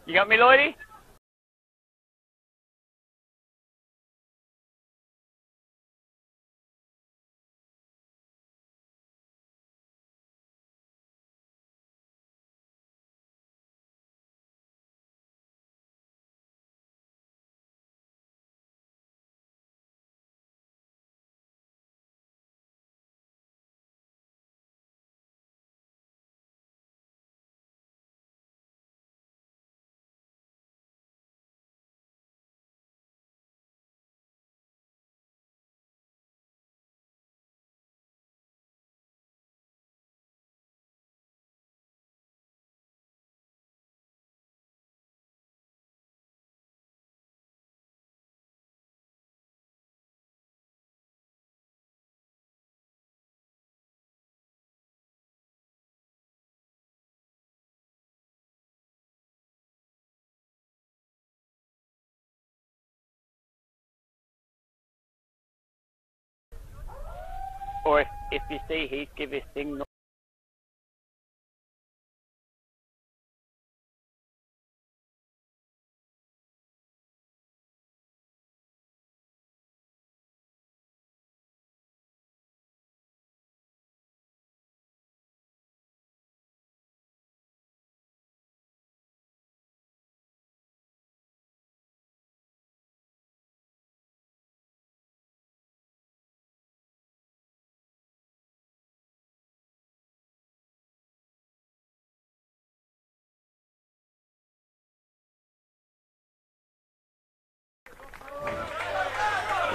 You got me, Lloydie? Or if you see Heath, give a signal.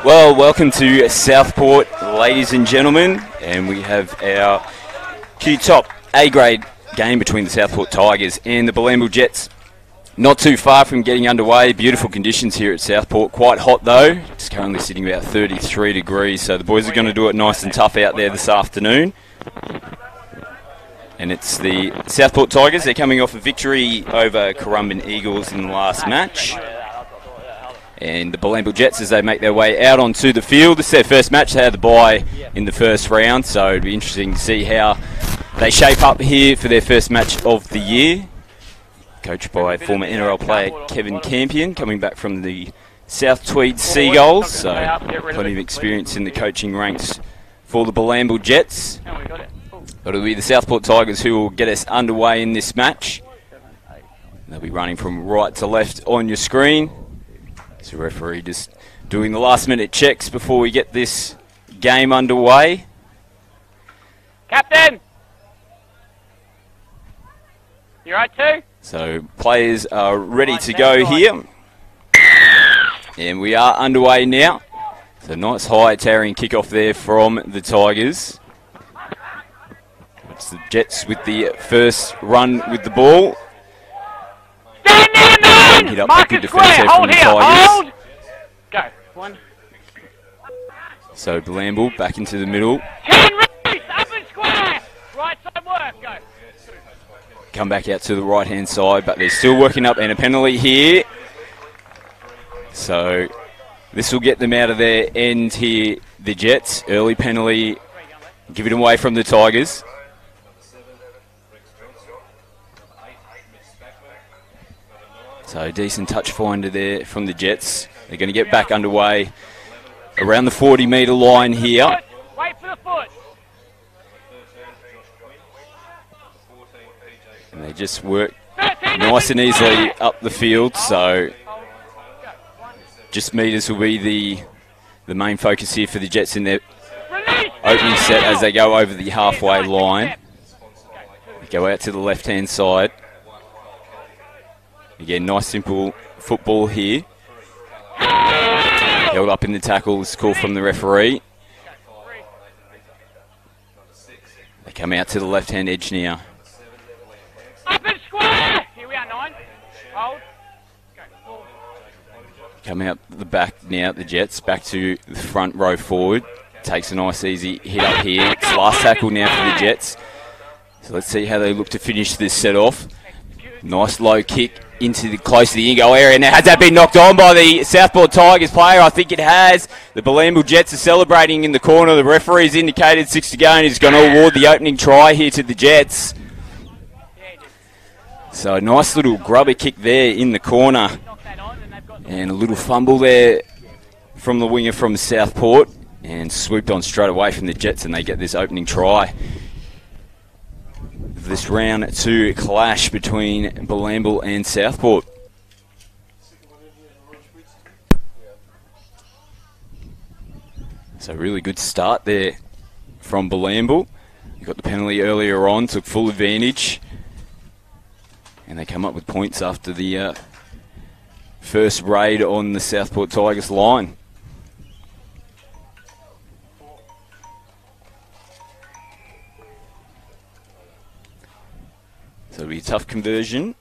Well, welcome to Southport, ladies and gentlemen, and we have our QTOP A-grade game between the Southport Tigers and the Bilambi Jets. Not too far from getting underway. Beautiful conditions here at Southport. Quite hot though. It's currently sitting about 33 degrees, so the boys are going to do it nice and tough out there this afternoon. And it's the Southport Tigers. They're coming off a victory over Currumbin Eagles in the last match. And the Bilambi Jets, as they make their way out onto the field. This is their first match. They had the bye in the first round, so it'll be interesting to see how they shape up here for their first match of the year. Coached by former NRL player Kevin Campion, coming back from the South Tweed Seagulls, so plenty of experience in the coaching ranks for the Bilambi Jets. But it'll be the Southport Tigers who will get us underway in this match. They'll be running from right to left on your screen. So referee just doing the last minute checks before we get this game underway. Captain! You right too? So players are ready to go here. And we are underway now. So nice high towering kickoff there from the Tigers. It's the Jets with the first run with the ball. Stand there, man! Hit up Mark the it good defence square! there from Hold the here! Tigers. Hold! Go. One. So Bilambi back into the middle. 10 release! Up and square! Right side work! Go. Come back out to the right hand side, but they're still working up, and a penalty here. So this will get them out of their end here, the Jets. Early penalty given away from the Tigers. So decent touch finder there from the Jets. They're going to get back underway around the 40-metre line here. Wait for the foot. And they just work nice and easily up the field. So just metres will be the main focus here for the Jets in their opening set as they go over the halfway line. They go out to the left-hand side. Again, nice simple football here. Held up in the tackles, call from the referee. They come out to the left-hand edge now. Up and square! Here we are, 9. Hold. Come out the back now, the Jets, back to the front row forward. Takes a nice easy hit up here. It's last tackle now for the Jets. So let's see how they look to finish this set off. Nice low kick into the close to the in-goal area. Now, has that been knocked on by the Southport Tigers player? I think it has. The Bilambi Jets are celebrating in the corner. The referee's indicated 6 to go, and he's going to award the opening try here to the Jets. So a nice little grubber kick there in the corner. And a little fumble there from the winger from Southport. And swooped on straight away from the Jets, and they get this opening try. This round 2 clash between Bilambi and Southport. So really good start there from Bilambi. You got the penalty earlier on, took full advantage. And they come up with points after the first raid on the Southport Tigers line. So it'll be a tough conversion.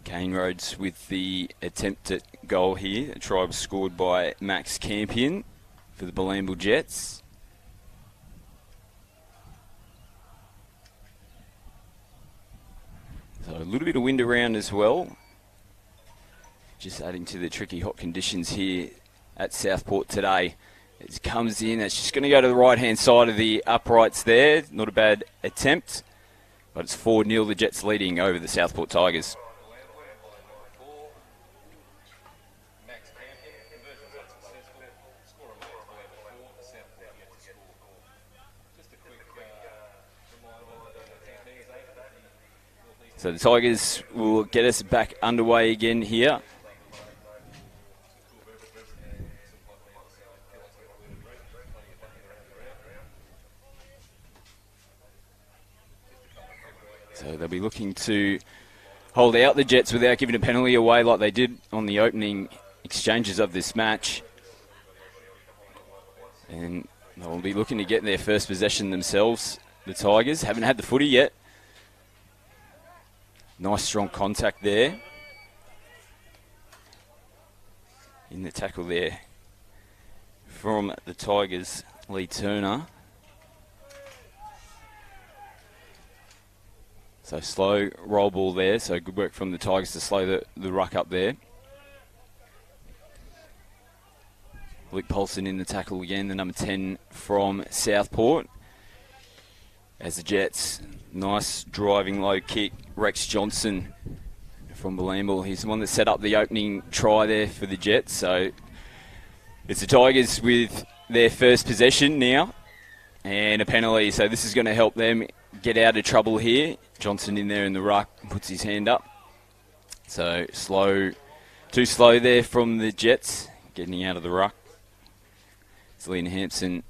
Kane Rhodes with the attempt at goal here. A try was scored by Max Campion for the Bilambi Jets. So a little bit of wind around as well. Just adding to the tricky hot conditions here at Southport today. It comes in, it's just going to go to the right-hand side of the uprights there. Not a bad attempt, but it's 4-0, the Jets leading over the Southport Tigers. So the Tigers will get us back underway again here. So they'll be looking to hold out the Jets without giving a penalty away like they did on the opening exchanges of this match. And they'll be looking to get their first possession themselves. The Tigers haven't had the footy yet. Nice strong contact there. In the tackle there from the Tigers Lee Turner. So slow roll ball there. So good work from the Tigers to slow the ruck up there. Luke Polson in the tackle again, the number 10 from Southport. As the Jets, nice driving low kick. Rex Johnson from Bilambi. He's the one that set up the opening try there for the Jets. So it's the Tigers with their first possession now and a penalty. So this is going to help them get out of trouble here. Johnson in there in the ruck, puts his hand up. So slow, too slow there from the Jets, getting out of the ruck. So Liam Hampson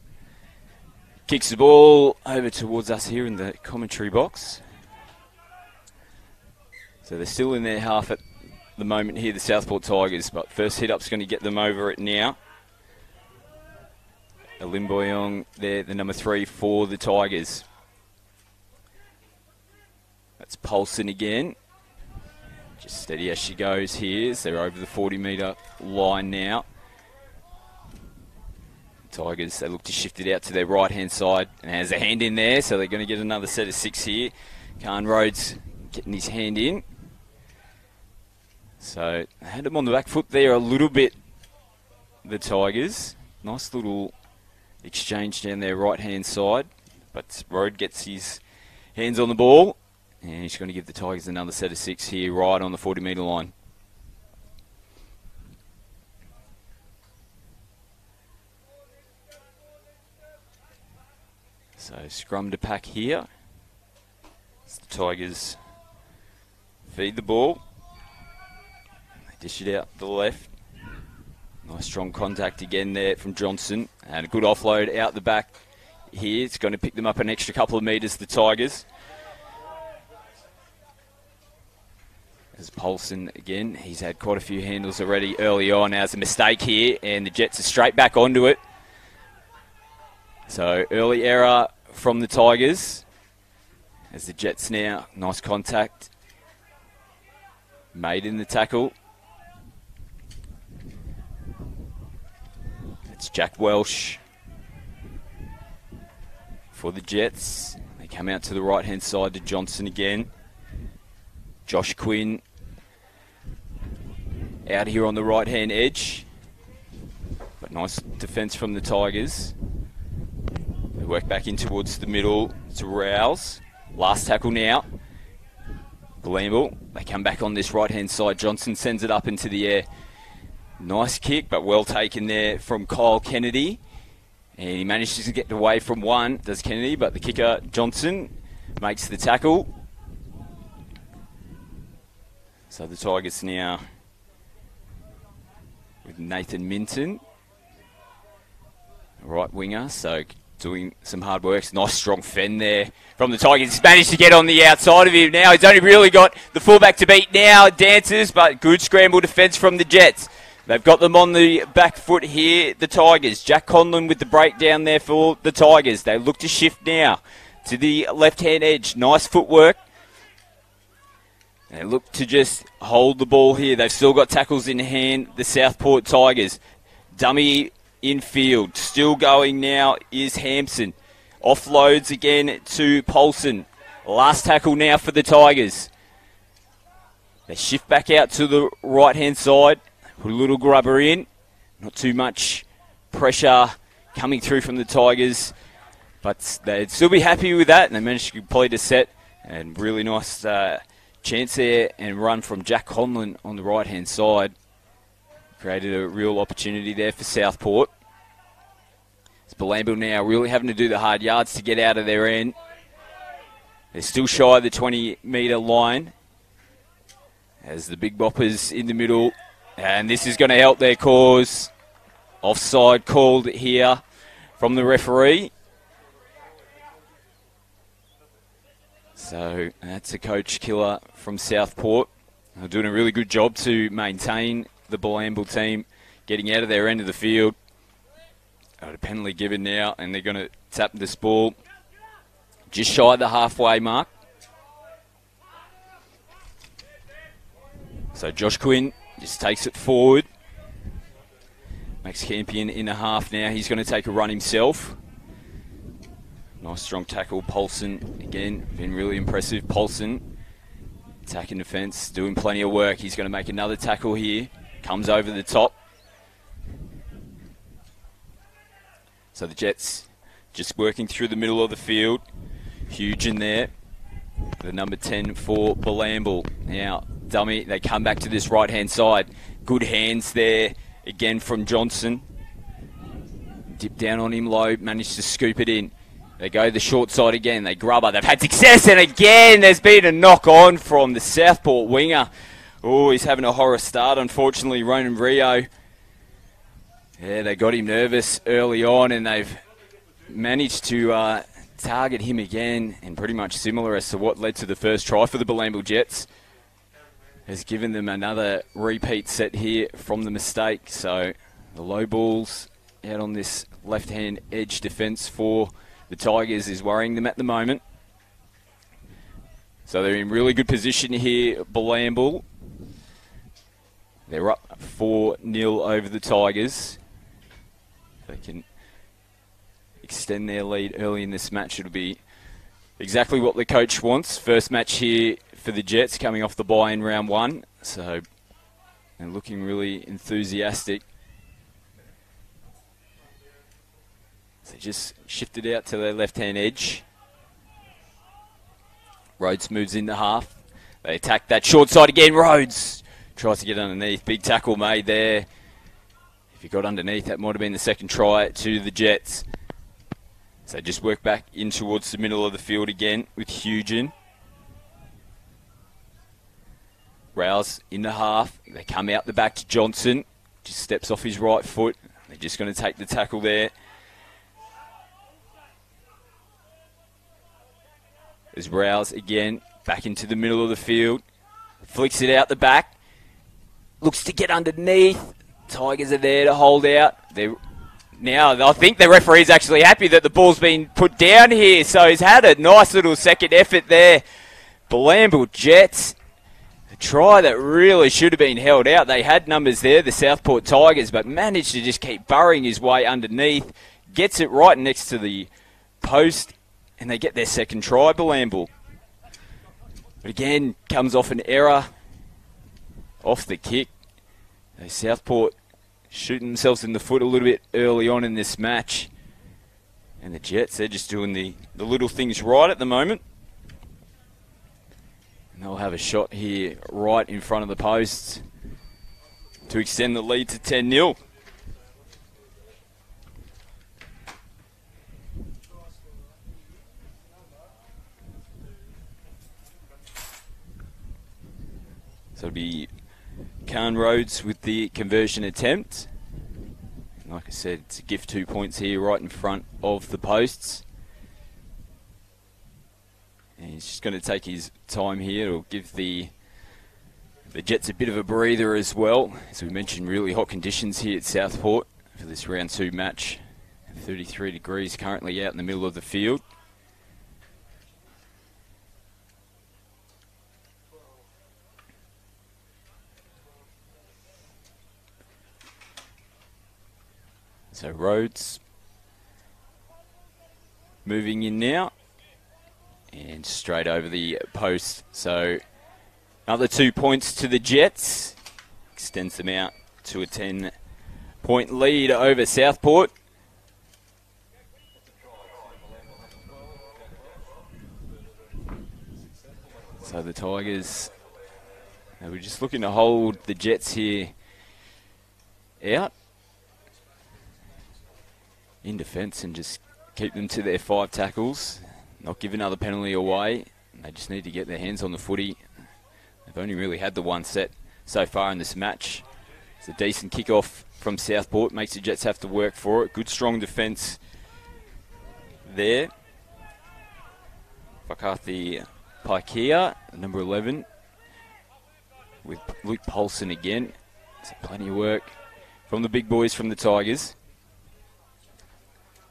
kicks the ball over towards us here in the commentary box. So they're still in their half at the moment here, the Southport Tigers, but first hit up's going to get them over it now. Limboyong there, the number 3 for the Tigers. That's Polson again. Just steady as she goes here. So they're over the 40-metre line now. Tigers, they look to shift it out to their right-hand side. And has a hand in there, so they're going to get another set of 6 here. Khan Rhodes getting his hand in. So they had him on the back foot there a little bit, the Tigers. Nice little exchange down their right-hand side. But Rhodes gets his hands on the ball. And he's going to give the Tigers another set of 6 here, right on the 40-metre line. So scrum to pack here. As the Tigers feed the ball. They dish it out the left. Nice strong contact again there from Johnson. And a good offload out the back here. It's going to pick them up an extra couple of metres, the Tigers. As Polson again, he's had quite a few handles already early on. Now there's a mistake here, and the Jets are straight back onto it. So early error from the Tigers. As the Jets now, nice contact made in the tackle. It's Jack Welsh for the Jets. They come out to the right-hand side to Johnson again. Josh Quinn out here on the right-hand edge. But nice defence from the Tigers. They work back in towards the middle to Rouse. Last tackle now. Bilambi. They come back on this right-hand side. Johnson sends it up into the air. Nice kick, but well taken there from Kyle Kennedy. And he manages to get away from one, does Kennedy, but the kicker, Johnson, makes the tackle. So the Tigers now with Nathan Minton, right winger, so doing some hard work. Nice strong fend there from the Tigers. He's managed to get on the outside of him now. He's only really got the fullback to beat now, Dancers, but good scramble defence from the Jets. They've got them on the back foot here, the Tigers. Jack Conlon with the breakdown there for the Tigers. They look to shift now to the left-hand edge. Nice footwork. They look to just hold the ball here. They've still got tackles in hand, the Southport Tigers. Dummy infield. Still going now is Hampson. Offloads again to Polson. Last tackle now for the Tigers. They shift back out to the right-hand side. Put a little grubber in. Not too much pressure coming through from the Tigers. But they'd still be happy with that. And they managed to complete a set. And really nice chance there and run from Jack Conlon on the right-hand side. Created a real opportunity there for Southport. It's Bilambi now really having to do the hard yards to get out of their end. They're still shy of the 20-metre line. As the Big Boppers in the middle. And this is going to help their cause. Offside called here from the referee. So that's a coach killer from Southport. They're doing a really good job to maintain the Bilambi team getting out of their end of the field. A penalty given now, and they're going to tap this ball just shy of the halfway mark. So Josh Quinn just takes it forward. Max Campion in a half now. He's going to take a run himself. Nice strong tackle. Paulson, again, been really impressive. Paulson, attacking defence, doing plenty of work. He's going to make another tackle here. Comes over the top. So the Jets just working through the middle of the field. Huge in there. The number 10 for Bilambi. Now, dummy, they come back to this right-hand side. Good hands there, again from Johnson. Dip down on him low, managed to scoop it in. They go the short side again. They grubber. They've had success, and again, there's been a knock-on from the Southport winger. Oh, he's having a horror start, unfortunately, Ronan Rio. Yeah, they got him nervous early on, and they've managed to target him again, and pretty much similar as to what led to the first try for the Bilambi Jets. Has given them another repeat set here from the mistake. So the low balls out on this left-hand edge defence for the Tigers is worrying them at the moment. So they're in really good position here, Bilambi. They're up 4-0 over the Tigers. They can extend their lead early in this match. It'll be exactly what the coach wants. First match here for the Jets coming off the bye in round 1. So they're looking really enthusiastic. They just shifted out to their left-hand edge. Rhodes moves into half. They attack that short side again. Rhodes tries to get underneath. Big tackle made there. If he got underneath, that might have been the second try to the Jets. So they just work back in towards the middle of the field again with Hugin. Rouse into half. They come out the back to Johnson. Just steps off his right foot. They're just going to take the tackle there. There's Rouse again, back into the middle of the field. Flicks it out the back. Looks to get underneath. Tigers are there to hold out. Now, I think the referee's actually happy that the ball's been put down here. So he's had a nice little second effort there. Bilambi Jets. A try that really should have been held out. They had numbers there, the Southport Tigers, but managed to just keep burrowing his way underneath. Gets it right next to the post. And they get their second try, Bilambi. But again, comes off an error off the kick. Southport shooting themselves in the foot a little bit early on in this match. And the Jets, they're just doing the little things right at the moment. And they'll have a shot here right in front of the posts to extend the lead to 10-0. So it'll be Khan Rhodes with the conversion attempt. And like I said, it's a gift 2 points here right in front of the posts. And he's just going to take his time here. It'll give the Jets a bit of a breather as well. As we mentioned, really hot conditions here at Southport for this round 2 match. 33 degrees currently out in the middle of the field. So Rhodes moving in now and straight over the post. So another 2 points to the Jets. Extends them out to a 10-point lead over Southport. So the Tigers, they were just looking to hold the Jets here out in defence and just keep them to their 5 tackles, not give another penalty away. They just need to get their hands on the footy. They've only really had the one set so far in this match. It's a decent kick-off from Southport, makes the Jets have to work for it. Good strong defence there. Whakathi Paikea, number 11, with Luke Paulson again. So plenty of work from the big boys from the Tigers.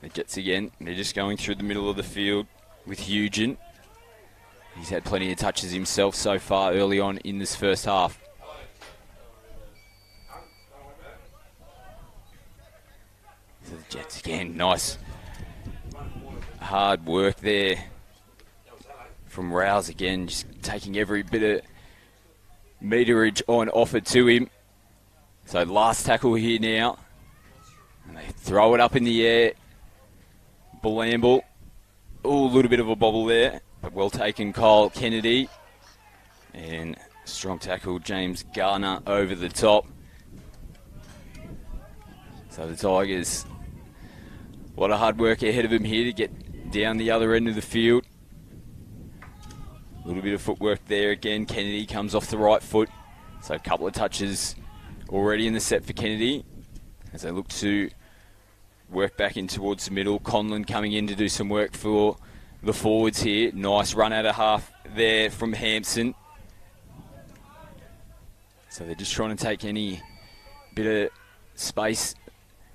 The Jets again, they're just going through the middle of the field with Hugin. He's had plenty of touches himself so far early on in this first half. So the Jets again, nice hard work there from Rouse again, just taking every bit of meterage on offer to him. So last tackle here now. And they throw it up in the air. Bilambi. Oh, a little bit of a bobble there, but well taken, Kyle Kennedy. And strong tackle, James Garner over the top. So the Tigers, a lot of hard work ahead of them here to get down the other end of the field. A little bit of footwork there again. Kennedy comes off the right foot. So a couple of touches already in the set for Kennedy as they look to work back in towards the middle. Conlon coming in to do some work for the forwards here. Nice run out of half there from Hampson. So they're just trying to take any bit of space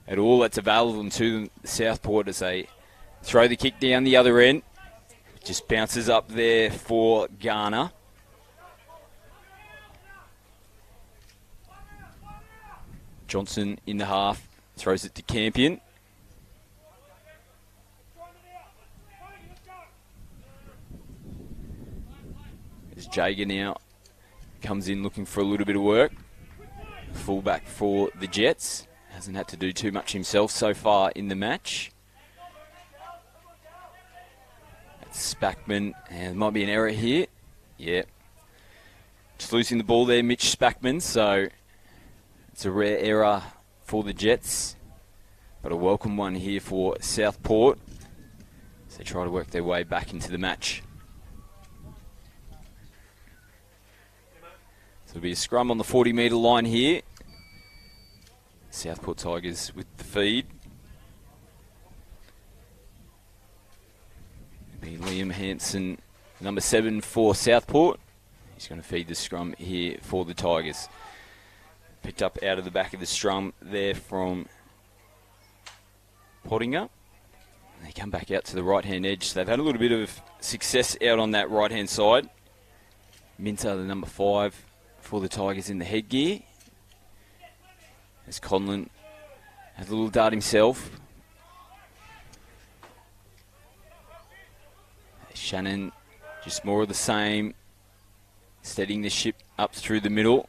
at all that's available to them, Southport, as they throw the kick down the other end. Just bounces up there for Garner. Johnson in the half, throws it to Campion. As Jager now comes in looking for a little bit of work. Fullback for the Jets. Hasn't had to do too much himself so far in the match. That's Spackman, and there might be an error here. Yeah. Just losing the ball there, Mitch Spackman, so it's a rare error for the Jets, but a welcome one here for Southport as they try to work their way back into the match. So it'll be a scrum on the 40-metre line here. Southport Tigers with the feed. It'll be Liam Hansen, number 7 for Southport. He's going to feed the scrum here for the Tigers. Picked up out of the back of the scrum there from Pottinger. They come back out to the right-hand edge. They've had a little bit of success out on that right-hand side. Minter, the number 5 for the Tigers in the headgear. As Conlon has a little dart himself. Shannon, just more of the same. Steadying the ship up through the middle.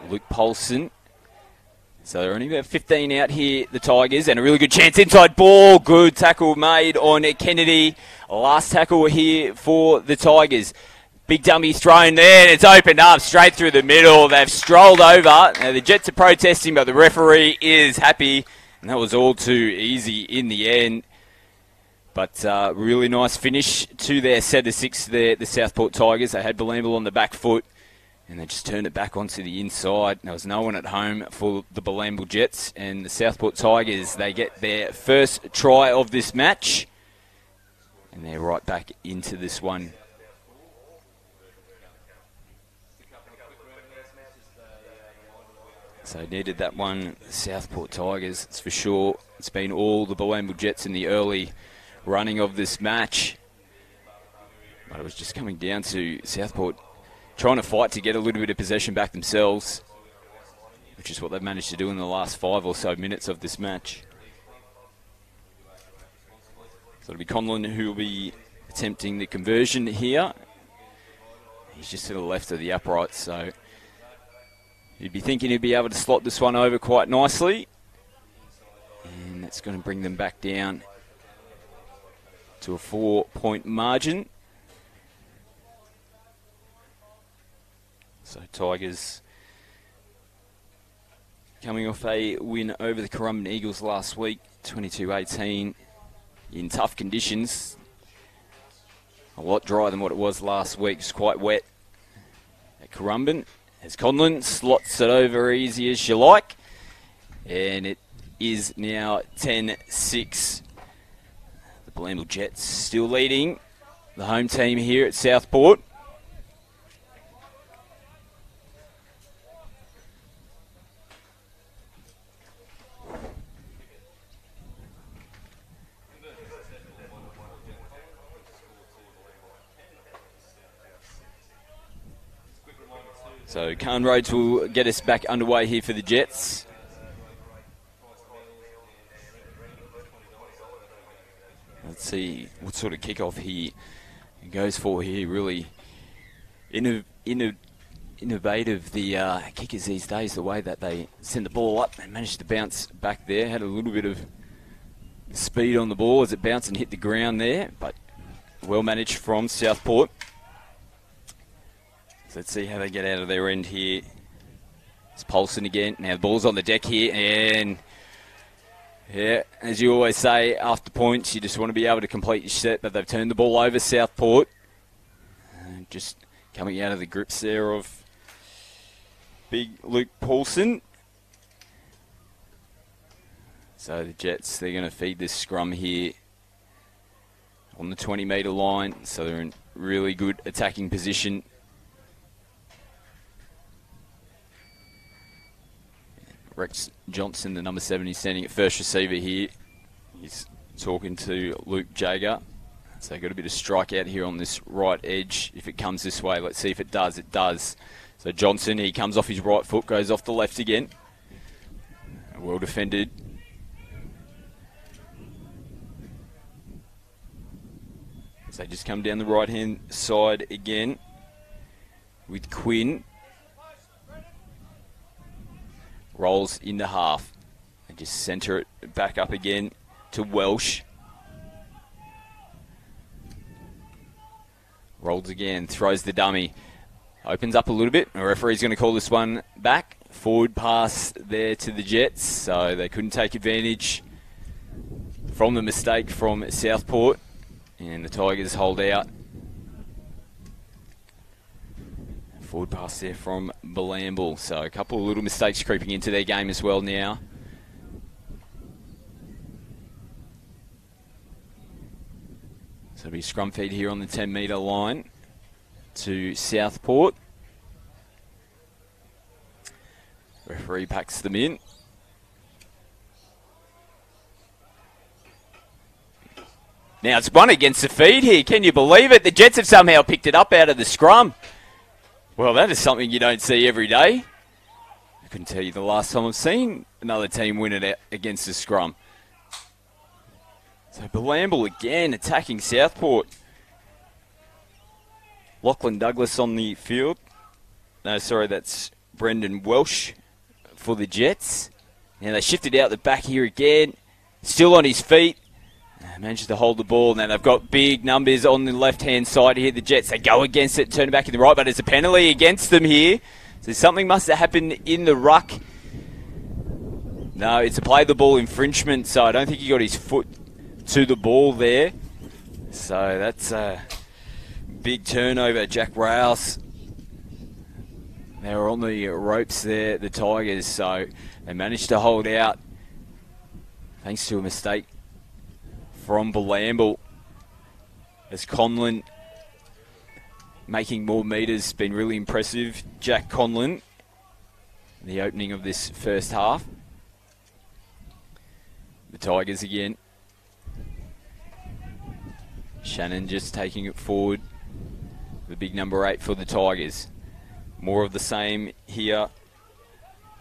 Luke Polson. So they're only about 15 out here, the Tigers, and a really good chance inside ball. Good tackle made on Kennedy. Last tackle here for the Tigers. Big dummy thrown there, and it's opened up straight through the middle. They've strolled over. Now the Jets are protesting, but the referee is happy, and that was all too easy in the end. But really nice finish to their set of 6 there, the Southport Tigers. They had Bilambi on the back foot, and they just turned it back onto the inside. There was no one at home for the Bilambi Jets, and the Southport Tigers, they get their first try of this match, and they're right back into this one. So needed that one, Southport Tigers, it's for sure. It's been all the Bilambi Jets in the early running of this match. But it was just coming down to Southport trying to fight to get a little bit of possession back themselves, which is what they've managed to do in the last 5 or so minutes of this match. So it'll be Conlon who will be attempting the conversion here. He's just to the left of the upright, so you'd be thinking he'd be able to slot this one over quite nicely. And that's going to bring them back down to a 4-point margin. So Tigers coming off a win over the Currumbin Eagles last week, 22-18, in tough conditions. A lot drier than what it was last week. It's quite wet at Currumbin. As Conlon slots it over easy as you like. And it is now 10-6. The Bilambi Jets still leading the home team here at Southport. So Khan Rhodes will get us back underway here for the Jets. see what sort of kickoff he goes for here. Really innovative, the kickers these days, the way that they send the ball up. They managed to bounce back there, had a little bit of speed on the ball as it bounced and hit the ground there, but well managed from Southport. So let's see how they get out of their end here. It's Paulson again. Now the ball's on the deck here, and yeah, as you always say, after points, you just want to be able to complete your set, but they've turned the ball over, Southport. Just coming out of the grips there of big Luke Paulson. So the Jets, they're going to feed this scrum here on the 20-metre line, so they're in really good attacking position. Rex Johnson, the number 7, he's standing at first receiver here. He's talking to Luke Jager. So got a bit of strike out here on this right edge. If it comes this way, let's see if it does. It does. So Johnson, he comes off his right foot, goes off the left again. Well defended. So they just come down the right-hand side again with Quinn. Rolls into half. And just centre it back up again to Welsh. Rolls again, throws the dummy. Opens up a little bit. The referee's going to call this one back. Forward pass there to the Jets, so they couldn't take advantage from the mistake from Southport. And the Tigers hold out. Forward pass there from Bilambi. So a couple of little mistakes creeping into their game as well now. So it'll be scrum feed here on the 10-metre line to Southport. Referee packs them in. Now it's one against the feed here. Can you believe it? The Jets have somehow picked it up out of the scrum. Well, that is something you don't see every day. I couldn't tell you the last time I've seen another team win it out against the scrum. So Bilambi again attacking Southport. Lachlan Douglas on the field. No, sorry, that's Brendan Welsh for the Jets. Now they shifted out the back here again. Still on his feet. Managed to hold the ball. Now they've got big numbers on the left-hand side here. The Jets, they go against it, turn it back in the right, but there's a penalty against them here. So something must have happened in the ruck. No, it's a play the ball infringement, so I don't think he got his foot to the ball there. So that's a big turnover. Jack Rouse, they were on the ropes there, the Tigers, so they managed to hold out thanks to a mistake from Bilambi. As Conlon making more metres, been really impressive. Jack Conlon, the opening of this first half. The Tigers again. Shannon just taking it forward. The big number 8 for the Tigers. More of the same here.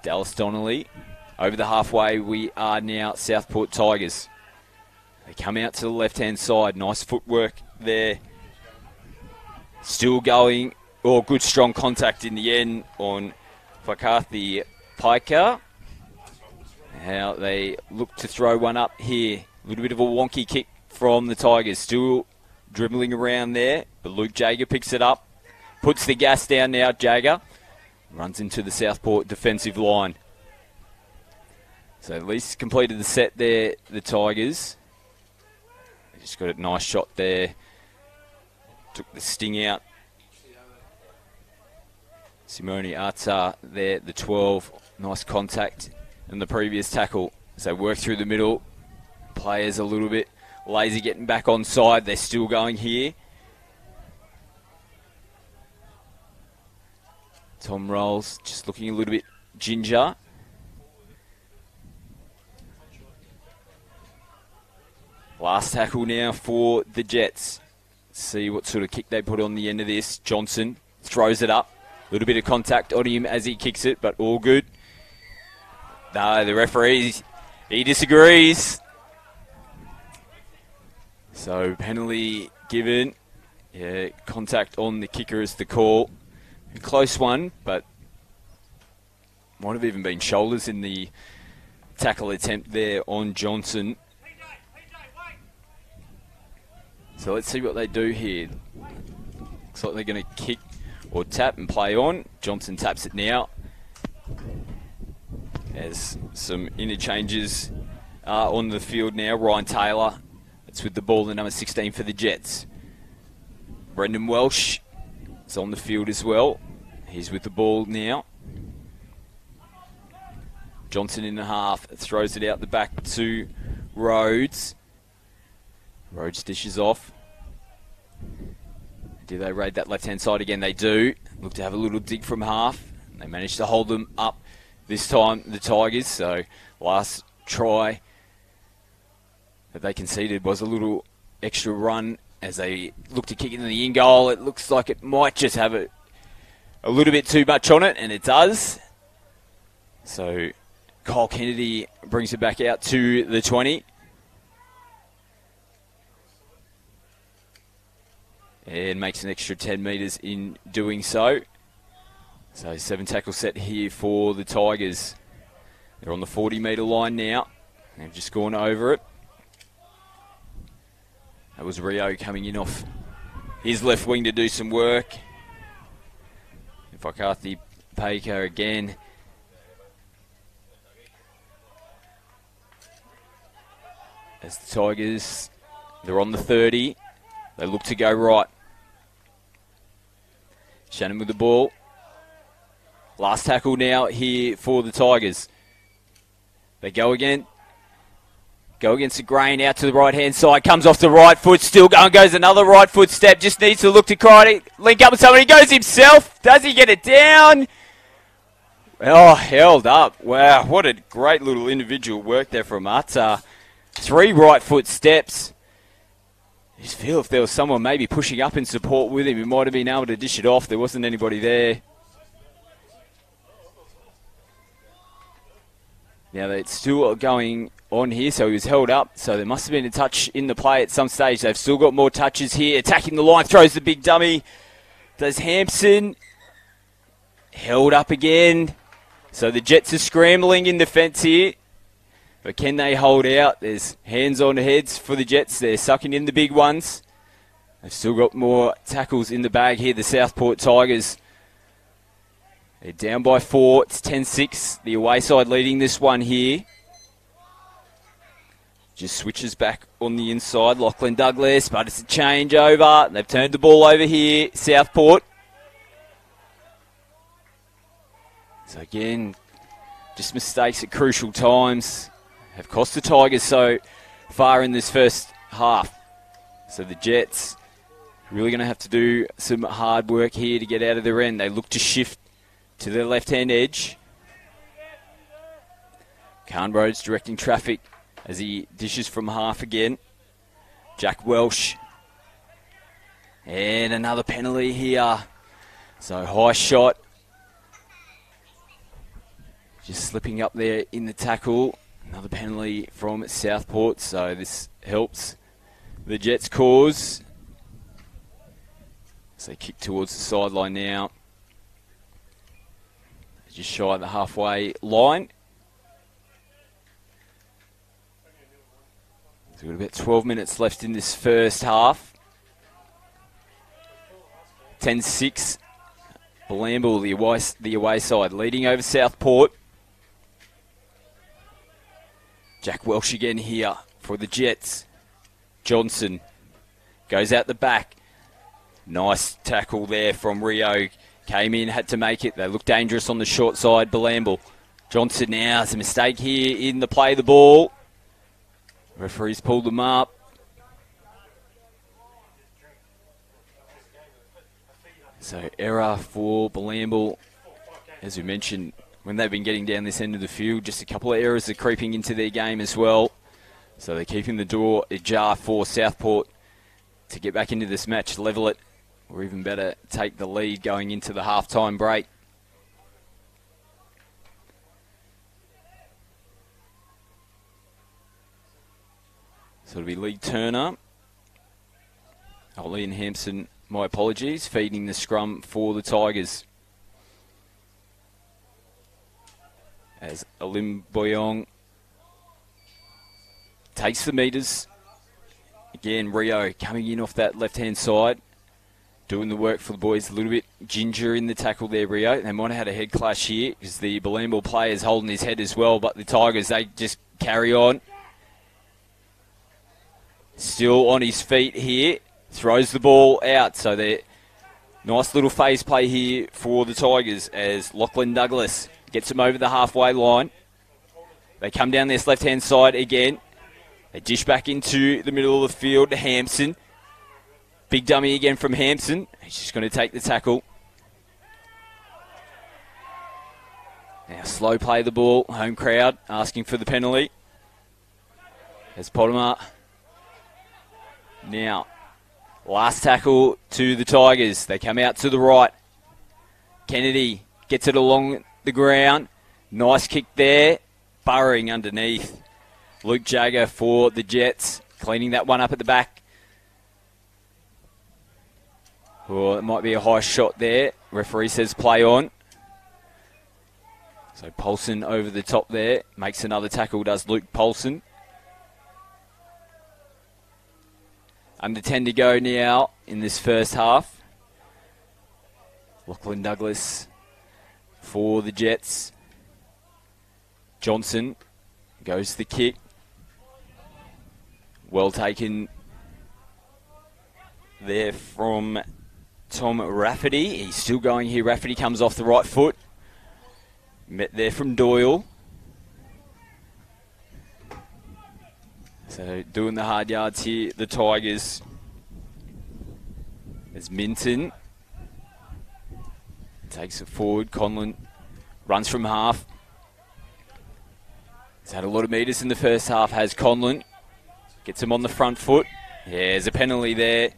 Dallas Donnelly. Over the halfway, we are now Southport Tigers. They come out to the left-hand side. Nice footwork there. Still going. Oh, good strong contact in the end on Whakathi Piker. How they look to throw one up here. A little bit of a wonky kick from the Tigers. Still dribbling around there, but Luke Jager picks it up. Puts the gas down now, Jager. Runs into the Southport defensive line. So at least completed the set there, the Tigers. They just got a nice shot there. Took the sting out. Simone Arta there, the 12. Nice contact in the previous tackle. So work through the middle. Players a little bit lazy getting back on side. They're still going here. Tom Rolls just looking a little bit ginger. Last tackle now for the Jets. See what sort of kick they put on the end of this. Johnson throws it up. A little bit of contact on him as he kicks it, but all good. No, the referee, he disagrees. So penalty given. Yeah, contact on the kicker is the call. A close one, but might have even been shoulders in the tackle attempt there on Johnson. So let's see what they do here. Looks like they're going to kick or tap and play on. Johnson taps it now. As some interchanges are on the field now. Ryan Taylor, that's with the ball, the number 16 for the Jets. Brendan Welsh is on the field as well. He's with the ball now. Johnson in the half, throws it out the back to Rhodes. Rhodes dishes off. Do they raid that left-hand side again? They do. Look to have a little dig from half. They managed to hold them up this time, the Tigers. So last try that they conceded was a little extra run as they look to kick it in the in goal. It looks like it might just have a little bit too much on it, and it does. So Kyle Kennedy brings it back out to the 20. And makes an extra 10 metres in doing so. So 7 tackle set here for the Tigers. They're on the 40-metre line now. They've just gone over it. That was Rio coming in off his left wing to do some work. Fakati Baker again. As the Tigers, they're on the 30. They look to go right. Shannon with the ball. Last tackle now here for the Tigers. They go again. Go against the grain, out to the right-hand side. Comes off the right foot, still going, goes another right foot step. Just needs to look to try to link up with somebody. He goes himself. Does he get it down? Oh, held up. Wow, what a great little individual work there from Ata. 3 right foot steps. I just feel if there was someone maybe pushing up in support with him, he might have been able to dish it off. There wasn't anybody there. Now it's still going on here, so he was held up. So there must have been a touch in the play at some stage. They've still got more touches here. Attacking the line, throws the big dummy. Does Hampson. Held up again. So the Jets are scrambling in defence here. But can they hold out? There's hands on heads for the Jets. They're sucking in the big ones. They've still got more tackles in the bag here, the Southport Tigers. They're down by 4. It's 10-6. The away side leading this one here. Just switches back on the inside. Lachlan Douglas, but it's a changeover. They've turned the ball over here, Southport. So again, just mistakes at crucial times have cost the Tigers so far in this first half. So the Jets really going to have to do some hard work here to get out of their end. They look to shift to their left-hand edge. Carn Rhodes directing traffic as he dishes from half again. Jack Welsh. And another penalty here. So high shot. Just slipping up there in the tackle. Another penalty from Southport, so this helps the Jets' cause. So they kick towards the sideline now. Just shy of the halfway line. So we've got about 12 minutes left in this first half. 10-6. Bilambi, the away side, leading over Southport. Jack Welsh again here for the Jets. Johnson goes out the back. Nice tackle there from Rio. Came in, had to make it. They look dangerous on the short side, Bilambi. Johnson now has a mistake here in the play of the ball. Referees pulled them up. So error for Bilambi. As we mentioned, when they've been getting down this end of the field, just a couple of errors are creeping into their game as well. So they're keeping the door ajar for Southport to get back into this match, level it, or even better, take the lead going into the halftime break. So it'll be Lee Turner Liam Hampson, my apologies, feeding the scrum for the Tigers. As Alim Boyong takes the metres. Again, Rio coming in off that left-hand side, doing the work for the boys. A little bit ginger in the tackle there, Rio. They might have had a head clash here because the Bilambi player's holding his head as well, but the Tigers, they just carry on. Still on his feet here. Throws the ball out, so they're nice little phase play here for the Tigers as Lachlan Douglas gets them over the halfway line. They come down this left-hand side again. They dish back into the middle of the field to Hampson. Big dummy again from Hampson. He's just going to take the tackle. Now slow play the ball. Home crowd asking for the penalty. As Potimer. Now, last tackle to the Tigers. They come out to the right. Kennedy gets it along the ground. Nice kick there. Burrowing underneath. Luke Jagger for the Jets. Cleaning that one up at the back. Oh, it might be a high shot there. Referee says play on. So Polson over the top there. Makes another tackle, does Luke Polson. Under 10 to go now in this first half. Lachlan Douglas for the Jets. Johnson goes to the kick. Well taken there from Tom Rafferty. He's still going here. Rafferty comes off the right foot. Met there from Doyle. So doing the hard yards here, the Tigers. As Minton takes it forward. Conlon runs from half. He's had a lot of metres in the first half, has Conlon. Gets him on the front foot. Yeah, there's a penalty there.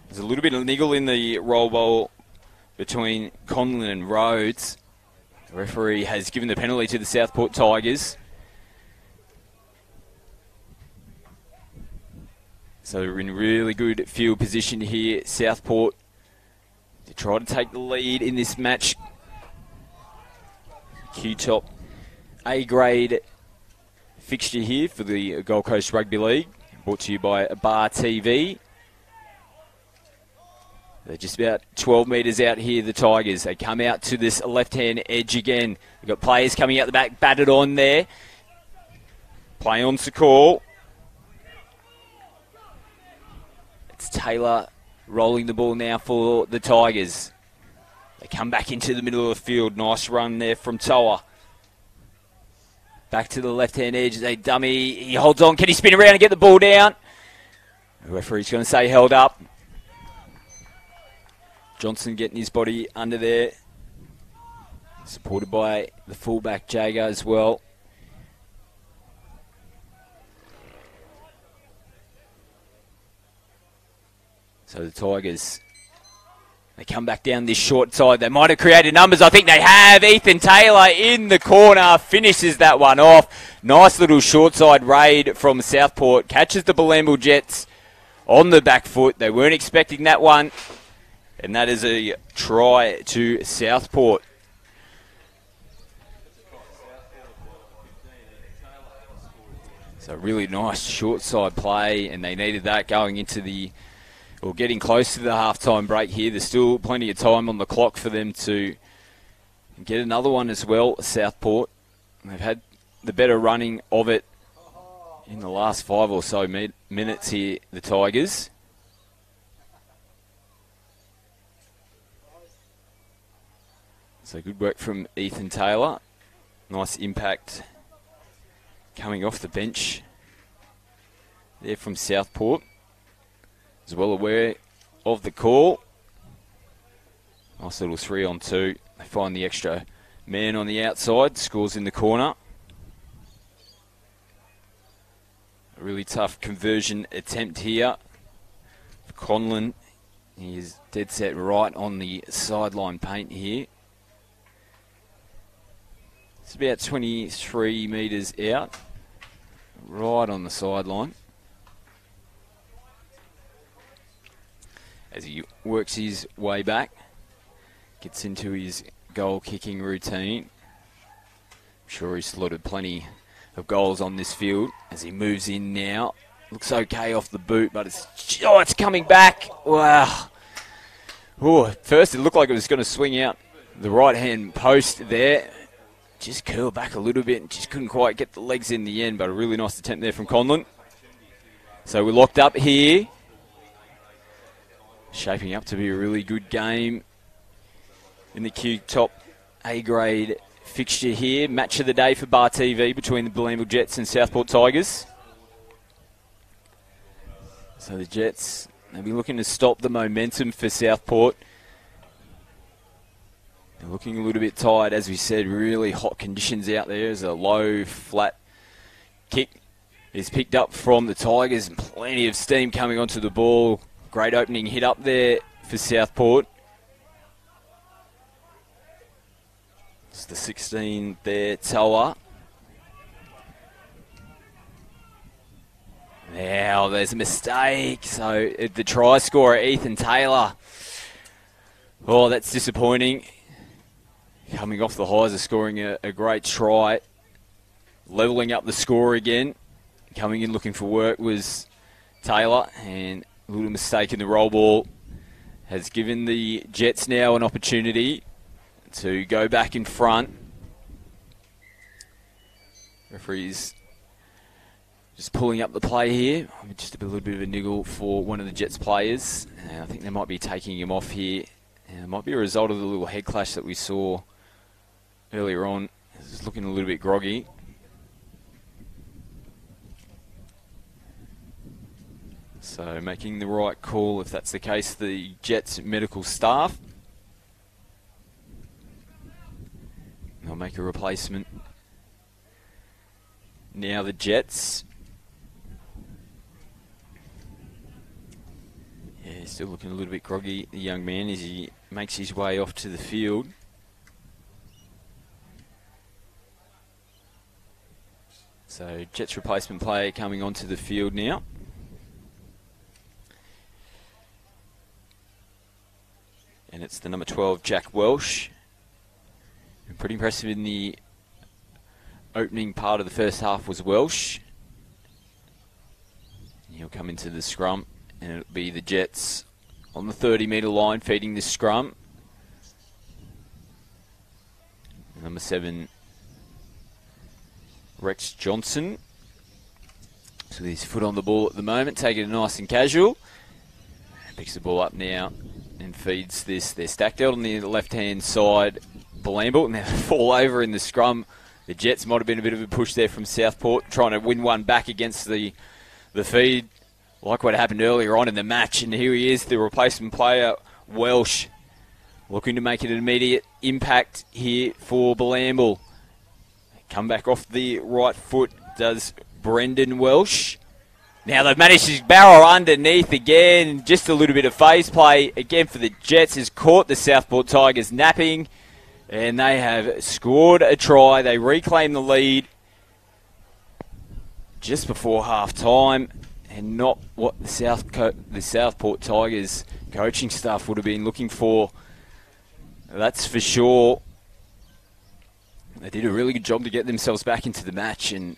There's a little bit of niggle in the roll ball between Conlon and Rhodes. The referee has given the penalty to the Southport Tigers. So we're in really good field position here, Southport, to try to take the lead in this match. QTOP A-grade fixture here for the Gold Coast Rugby League, brought to you by Bar TV. They're just about 12 metres out here, the Tigers. They come out to this left-hand edge again. They've got players coming out the back, batted on there. Play on to call. It's Taylor rolling the ball now for the Tigers. They come back into the middle of the field. Nice run there from Toa. Back to the left-hand edge. They dummy. He holds on. Can he spin around and get the ball down? The referee's going to say held up. Johnson getting his body under there. Supported by the fullback Jager as well. So the Tigers, they come back down this short side. They might have created numbers. I think they have. Ethan Taylor in the corner finishes that one off. Nice little short side raid from Southport. Catches the Bilambi Jets on the back foot. They weren't expecting that one. And that is a try to Southport. So really nice short side play, and they needed that going into the, or getting close to the halftime break here. There's still plenty of time on the clock for them to get another one as well, Southport. They've had the better running of it in the last 5 or so minutes here, the Tigers. So good work from Ethan Taylor. Nice impact coming off the bench there from Southport. As well aware of the call. Nice little 3-on-2. They find the extra man on the outside. Scores in the corner. A really tough conversion attempt here for Conlon. He is dead set right on the sideline paint here. It's about 23 metres out, right on the sideline. as he works his way back, gets into his goal kicking routine. I'm sure he's slotted plenty of goals on this field as he moves in now. Looks okay off the boot, but it's coming back. Wow. Oh, at first it looked like it was going to swing out the right-hand post there. Just curled back a little bit and just couldn't quite get the legs in the end, but a really nice attempt there from Conlon. So we're locked up here. Shaping up to be a really good game in the QTOP A-grade fixture here. Match of the day for Bar TV between the Bilambi Jets and Southport Tigers. So the Jets, they'll be looking to stop the momentum for Southport. They're looking a little bit tired, as we said, really hot conditions out there as a low, flat kick is picked up from the Tigers and plenty of steam coming onto the ball. Great opening hit up there for Southport. It's the 16 there, Toa. Now there's a mistake. So the try scorer, Ethan Taylor. Oh, that's disappointing. Coming off the highs of scoring a great try. Levelling up the score again. Coming in looking for work was Taylor. And a little mistake in the roll ball has given the Jets now an opportunity to go back in front. Referee's just pulling up the play here. Just a little bit of a niggle for one of the Jets players. I think they might be taking him off here. It might be a result of the little head clash that we saw earlier on. It's looking a little bit groggy. So making the right call, if that's the case, the Jets medical staff. They'll make a replacement. Now the Jets. Yeah, still looking a little bit groggy, the young man, as he makes his way off to the field. So Jets replacement player coming onto the field now. And it's the number 12, Jack Welsh. And pretty impressive in the opening part of the first half was Welsh. And he'll come into the scrum, and it'll be the Jets on the 30-metre line feeding this scrum. Number 7, Rex Johnson. So with his foot on the ball at the moment, taking it nice and casual. Picks the ball up now and feeds this. They're stacked out on the left-hand side. Bilambi, and they fall over in the scrum. The Jets might have been a bit of a push there from Southport, trying to win one back against the feed, like what happened earlier on in the match. And here he is, the replacement player, Welsh, looking to make an immediate impact here for Bilambi. Come back off the right foot does Brendan Welsh. Now they've managed to barrel underneath again. Just a little bit of phase play again for the Jets has caught the Southport Tigers napping. And they have scored a try. They reclaim the lead just before half-time. And not what the Southport Tigers coaching staff would have been looking for. That's for sure. They did a really good job to get themselves back into the match. And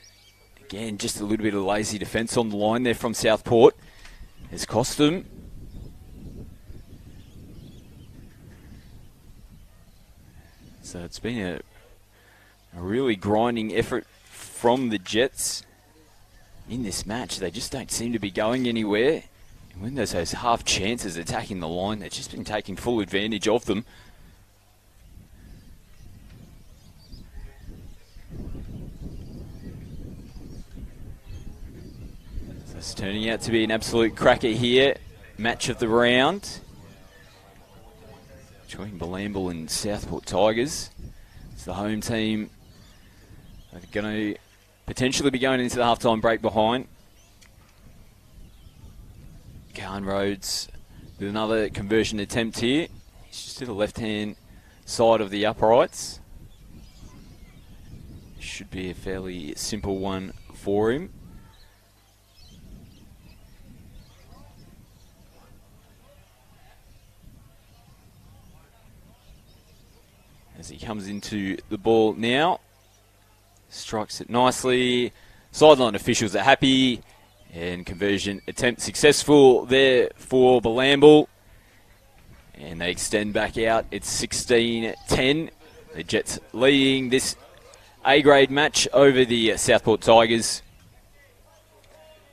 again, just a little bit of lazy defence on the line there from Southport has cost them. So it's been a really grinding effort from the Jets in this match. They just don't seem to be going anywhere. And when there's those half chances attacking the line, they've just been taking full advantage of them. So it's turning out to be an absolute cracker here. Match of the round between Bilambi and Southport Tigers. It's the home team. They're going to potentially be going into the halftime break behind. Carn Rhodes with another conversion attempt here. He's just to the left-hand side of the uprights. Should be a fairly simple one for him. as he comes into the ball now. Strikes it nicely. Sideline officials are happy. And conversion attempt successful there for Bilambi. And they extend back out. It's 16-10. The Jets leading this A-grade match over the Southport Tigers.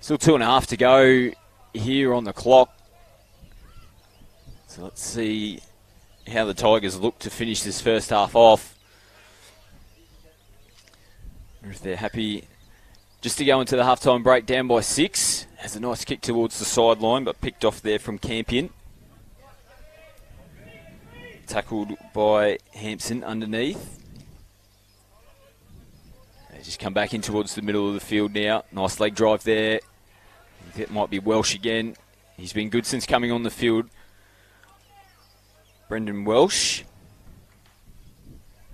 Still 2.5 to go here on the clock. So let's see how the Tigers look to finish this first half off. Or if they're happy just to go into the halftime break down by 6. Has a nice kick towards the sideline, but picked off there from Campion. Tackled by Hampson underneath. They just come back in towards the middle of the field now. Nice leg drive there. That might be Welsh again. He's been good since coming on the field. Brendan Welsh.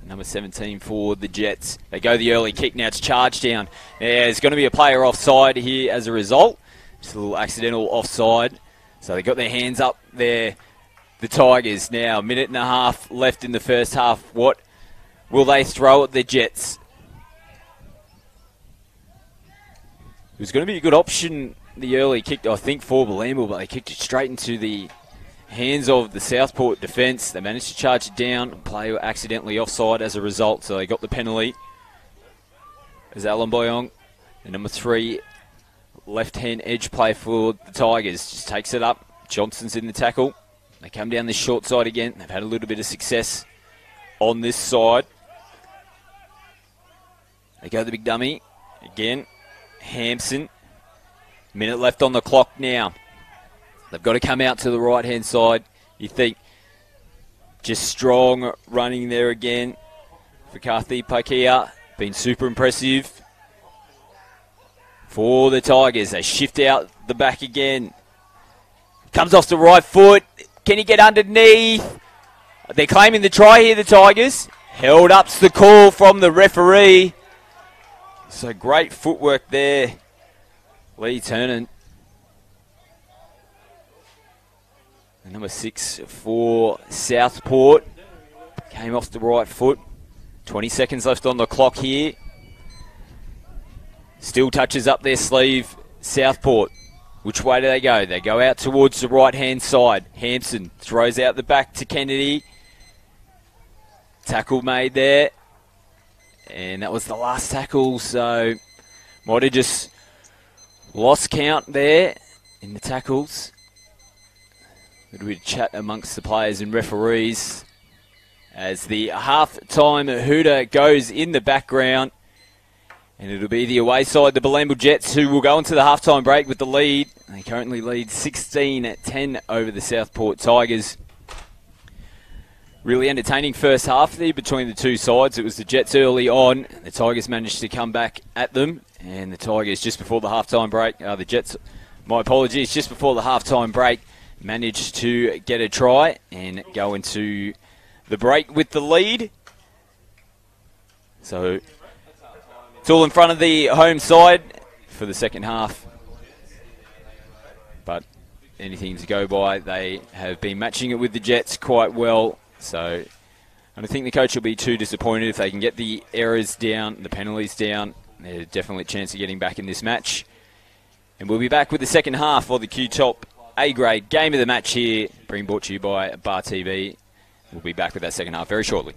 Number 17 for the Jets. They go the early kick. Now it's charged down. There's going to be a player offside here as a result. Just a little accidental offside. So they got their hands up there. The Tigers now. 1.5 left in the first half. What will they throw at the Jets? It was going to be a good option, the early kick, I think, for Bilambi, but they kicked it straight into the hands of the Southport defence. They managed to charge it down. Player accidentally offside as a result, so they got the penalty. As Alan Boyong, the number 3 left-hand edge play for the Tigers, just takes it up. Johnson's in the tackle. They come down this short side again. They've had a little bit of success on this side. They go the big dummy again. Hampson. Minute left on the clock now. They've got to come out to the right-hand side. You think just strong running there again for Kathy Pakia. Been super impressive for the Tigers. They shift out the back again. Comes off the right foot. Can he get underneath? They're claiming the try here, the Tigers. Held up's the call from the referee. So great footwork there. Lee Turnant. Number 6 for Southport. Came off the right foot. 20 seconds left on the clock here. Still touches up their sleeve. Southport. Which way do they go? They go out towards the right-hand side. Hampson throws out the back to Kennedy. Tackle made there. And that was the last tackle, so might have just lost count there in the tackles. A little bit of chat amongst the players and referees as the half-time hooter goes in the background. And it'll be the away side, the Bilambi Jets, who will go into the half-time break with the lead. They currently lead 16-10 over the Southport Tigers. Really entertaining first half there between the two sides. It was the Jets early on. The Tigers managed to come back at them. And the Tigers just before the half-time break, the Jets, my apologies, just before the half-time break, managed to get a try and go into the break with the lead. So it's all in front of the home side for the second half. But anything to go by, they have been matching it with the Jets quite well. So I don't think the coach will be too disappointed if they can get the errors down, the penalties down. There's definitely a chance of getting back in this match. And we'll be back with the second half of the QTOP A-grade game of the match here, being brought to you by Bar TV. We'll be back with that second half very shortly.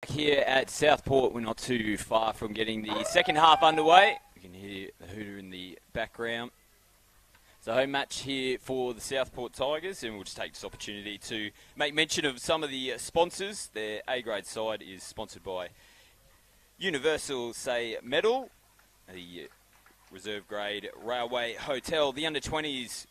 Here at Southport, we're not too far from getting the second half underway. You can hear the hooter in the background. It's a home match here for the Southport Tigers, and we'll just take this opportunity to make mention of some of the sponsors. Their A-grade side is sponsored by Universal Say Medal, the reserve grade Railway Hotel, the under-20s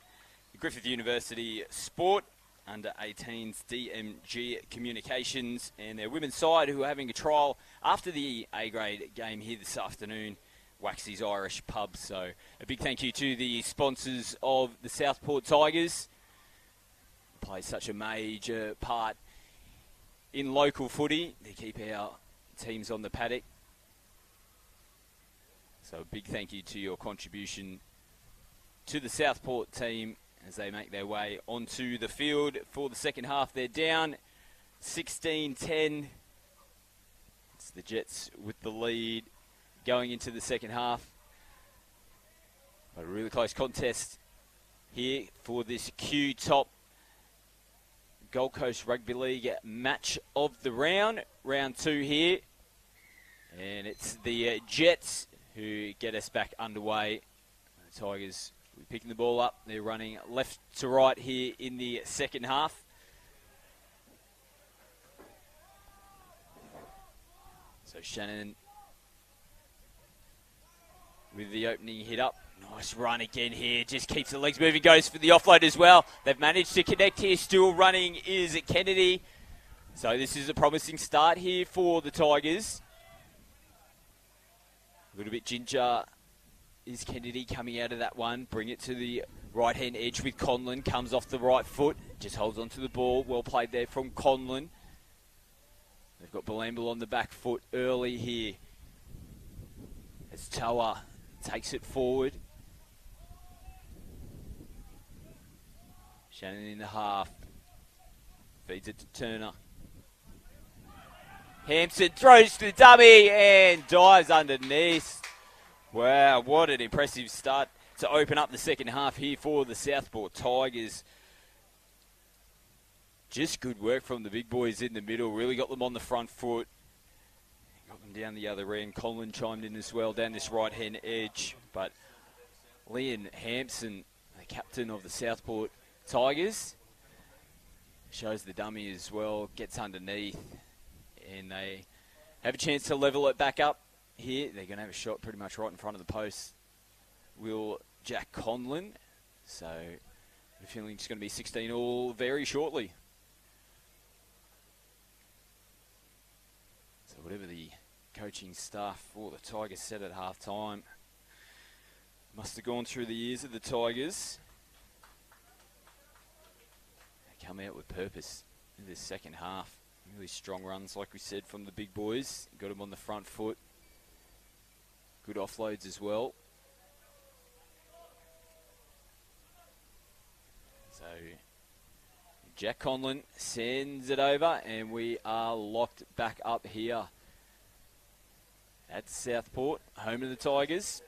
Griffith University Sport, under-18s DMG Communications, and their women's side who are having a trial after the A-grade game here this afternoon, Waxy's Irish Pub. So a big thank you to the sponsors of the Southport Tigers. Play such a major part in local footy. They keep our teams on the paddock. So a big thank you to your contribution to the Southport team as they make their way onto the field for the second half. They're down 16-10. It's the Jets with the lead going into the second half. But a really close contest here for this QTOP Gold Coast Rugby League match of the round. Round 2 here. And it's the Jets who get us back underway. The Tigers picking the ball up. They're running left to right here in the second half. So Shannon with the opening hit up. Nice run again here. Just keeps the legs moving. Goes for the offload as well. They've managed to connect here. Still running is Kennedy. So this is a promising start here for the Tigers. A little bit ginger is Kennedy coming out of that one. Bring it to the right-hand edge with Conlon. Comes off the right foot. Just holds onto the ball. Well played there from Conlon. They've got Bilambi on the back foot early here. As Toa takes it forward. Shannon in the half. Feeds it to Turner. Hampson throws to the dummy and dives underneath. Wow, what an impressive start to open up the second half here for the Southport Tigers. Just good work from the big boys in the middle. Really got them on the front foot. Got them down the other end. Colin chimed in as well down this right-hand edge. But Leon Hampson, the captain of the Southport Tigers, shows the dummy as well. Gets underneath. And they have a chance to level it back up here. They're going to have a shot pretty much right in front of the post. Will Jack Conlon. So the feeling it's going to be 16 all very shortly. So whatever the coaching staff for the Tigers said at half-time must have gone through the ears of the Tigers. They come out with purpose in this second half. Really strong runs, like we said, from the big boys. Got them on the front foot. Good offloads as well. So Jack Conlon sends it over, and we are locked back up here at Southport, home of the Tigers.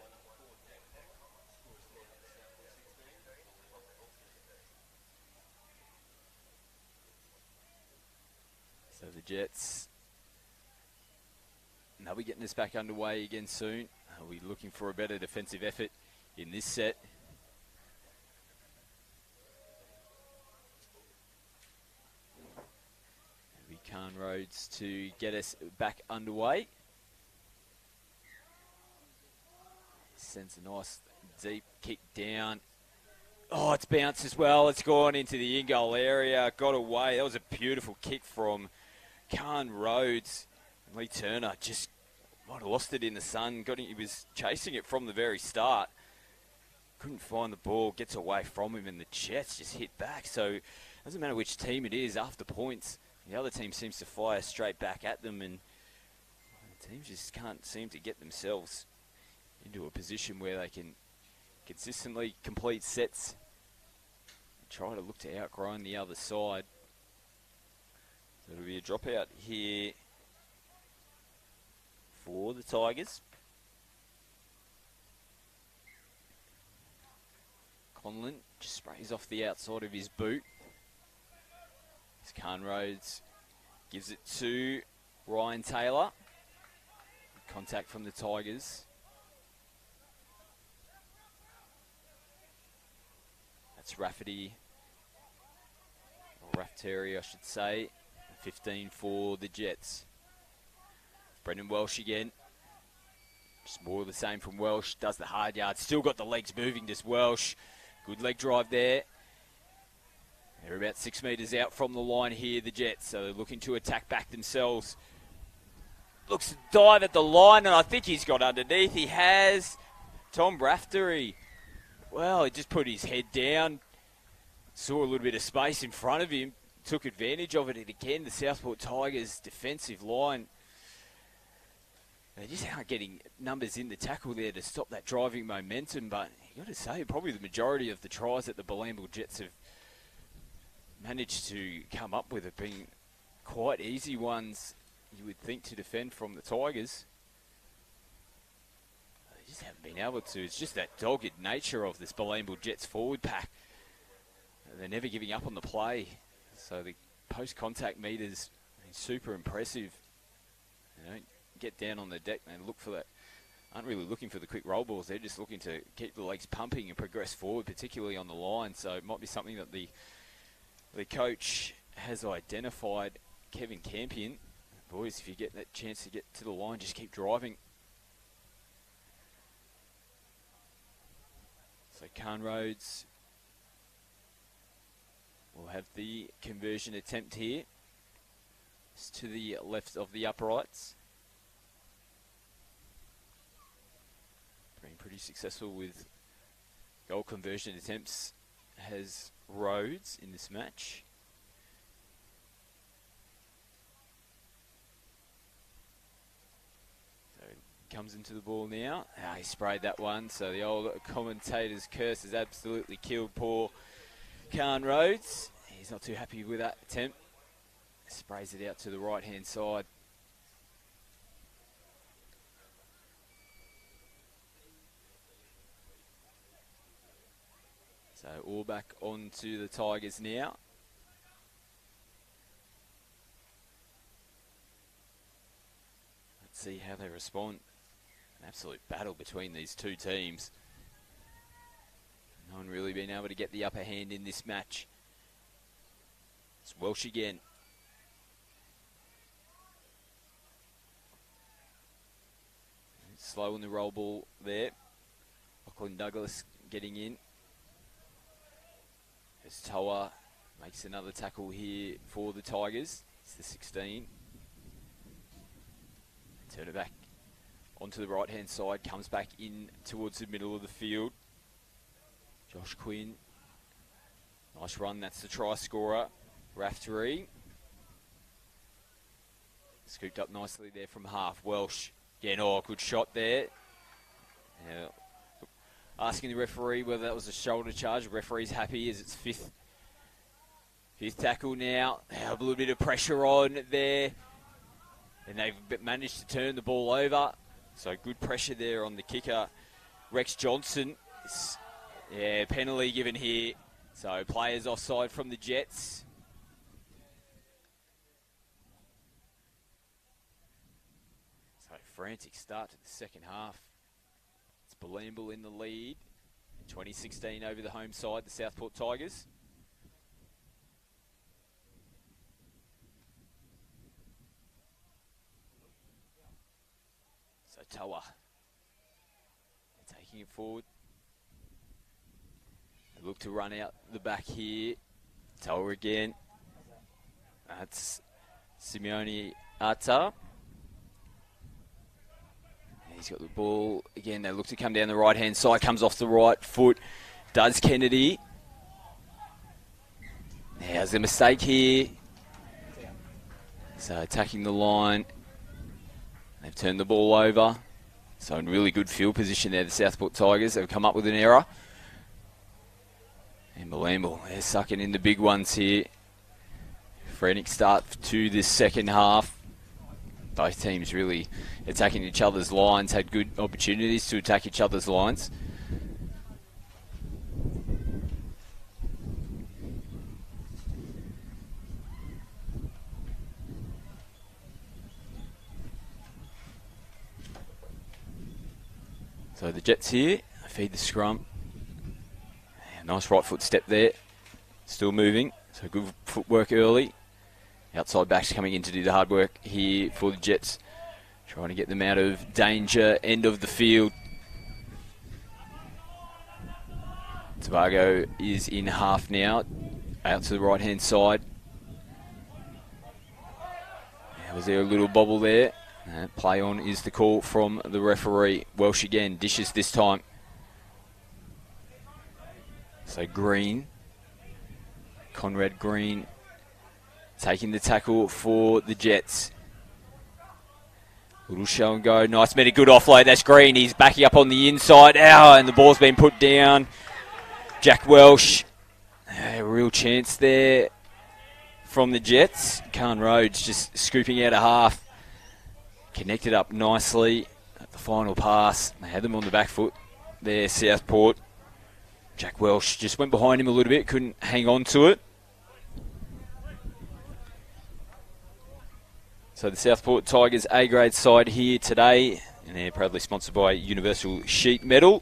So the Jets, they'll be getting us back underway again soon. We're looking for a better defensive effort in this set. Khan Rhodes to get us back underway. Sends a nice deep kick down. Oh, it's bounced as well. It's gone into the in-goal area. Got away. That was a beautiful kick from Khan Rhodes. Lee Turner just might have lost it in the sun. He was chasing it from the very start. Couldn't find the ball. Gets away from him, and the Jets just hit back. So it doesn't matter which team it is after points. The other team seems to fire straight back at them, and the teams just can't seem to get themselves into a position where they can consistently complete sets and try to look to outgrind the other side. So it'll be a dropout here for the Tigers. Conlon just sprays off the outside of his boot. Khan Rhodes gives it to Ryan Taylor. Contact from the Tigers. That's Rafferty. Or Raftery, I should say. 15 for the Jets. Brendan Welsh again. Just more of the same from Welsh. Does the hard yard. Still got the legs moving, just Welsh. Good leg drive there. They're about 6 metres out from the line here, the Jets. So they're looking to attack back themselves. Looks to dive at the line, and I think he's got underneath. He has. Tom Raftery. Well, he just put his head down. Saw a little bit of space in front of him. Took advantage of it. And again, the Southport Tigers' defensive line. They just aren't getting numbers in the tackle there to stop that driving momentum. But you got to say, probably the majority of the tries that the Bilambi Jets have managed to come up with have been quite easy ones, you would think, to defend from the Tigers. They just haven't been able to. It's just that dogged nature of this Bilambi Jets forward pack. They're never giving up on the play. So the post-contact meters are super impressive. They don't get down on the deck and look for that. Aren't really looking for the quick roll balls. They're just looking to keep the legs pumping and progress forward, particularly on the line. So it might be something that the coach has identified. Kevin Campion. Boys, if you get that chance to get to the line, just keep driving. So Khan Rhodes will have the conversion attempt here. It's to the left of the uprights. Been pretty successful with goal conversion attempts, has Rhodes in this match. So comes into the ball now. He sprayed that one, so the old commentator's curse has absolutely killed poor Khan Rhodes. He's not too happy with that attempt. Sprays it out to the right-hand side. So all back onto the Tigers now. Let's see how they respond. An absolute battle between these two teams. No one really been able to get the upper hand in this match. It's Welsh again. Slow on the roll ball there. Lachlan Douglas getting in. As Toa makes another tackle here for the Tigers. It's the 16. Turn it back onto the right-hand side. Comes back in towards the middle of the field. Josh Quinn. Nice run. That's the try scorer. Raftery. Scooped up nicely there from half. Welsh. Again, good shot there. Asking the referee whether that was a shoulder charge. The referee's happy as it's fifth tackle now. A little bit of pressure on there. And they've managed to turn the ball over. So good pressure there on the kicker, Rex Johnson. Penalty given here. So players offside from the Jets. So frantic start to the second half. It's Bilambi in the lead. 2016 over the home side, the Southport Tigers. So Toa taking it forward. They look to run out the back here. Toa again. That's Simeone Ata. He's got the ball. Again, they look to come down the right-hand side. Comes off the right foot. Does Kennedy. There's a mistake here. So attacking the line. They've turned the ball over. So in really good field position there, the Southport Tigers. They've come up with an error. And Bilambi, they're sucking in the big ones here. Frantic start to this second half. Both teams really attacking each other's lines, had good opportunities to attack each other's lines. So the Jets here, feed the scrum. Yeah, nice right foot step there. Still moving, so good footwork early. Outside backs coming in to do the hard work here for the Jets. Trying to get them out of danger, end of the field. Tobago is in half now, out to the right-hand side. Was there a little bobble there? Play on is the call from the referee. Welsh again, dishes this time. So Green, Conrad Green, taking the tackle for the Jets. Little show and go. Nice minute, good offload. That's Green. He's backing up on the inside. Ow, and the ball's been put down. Jack Welsh. A real chance there from the Jets. Khan Rhodes just scooping out a half. Connected up nicely at the final pass. They had them on the back foot there, Southport. Jack Welsh just went behind him a little bit, couldn't hang on to it. So the Southport Tigers A-grade side here today, and they're proudly sponsored by Universal Sheet Metal.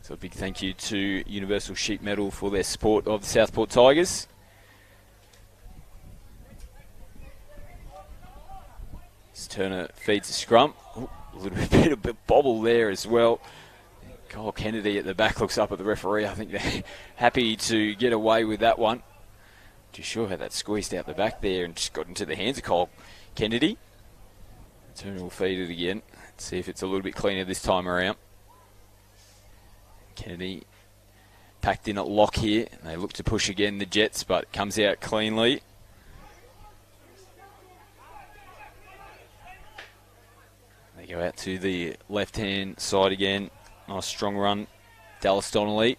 So a big thank you to Universal Sheet Metal for their support of the Southport Tigers. As Turner feeds the scrum. Ooh, a little bit of bobble there as well. Kyle Kennedy at the back looks up at the referee. I think they're happy to get away with that one. Too sure how that squeezed out the back there and just got into the hands of Kyle Kennedy. Turner will feed it again. Let's see if it's a little bit cleaner this time around. Kennedy packed in at lock here. They look to push again, the Jets, but it comes out cleanly. They go out to the left-hand side again. Nice strong run. Dallas Donnelly.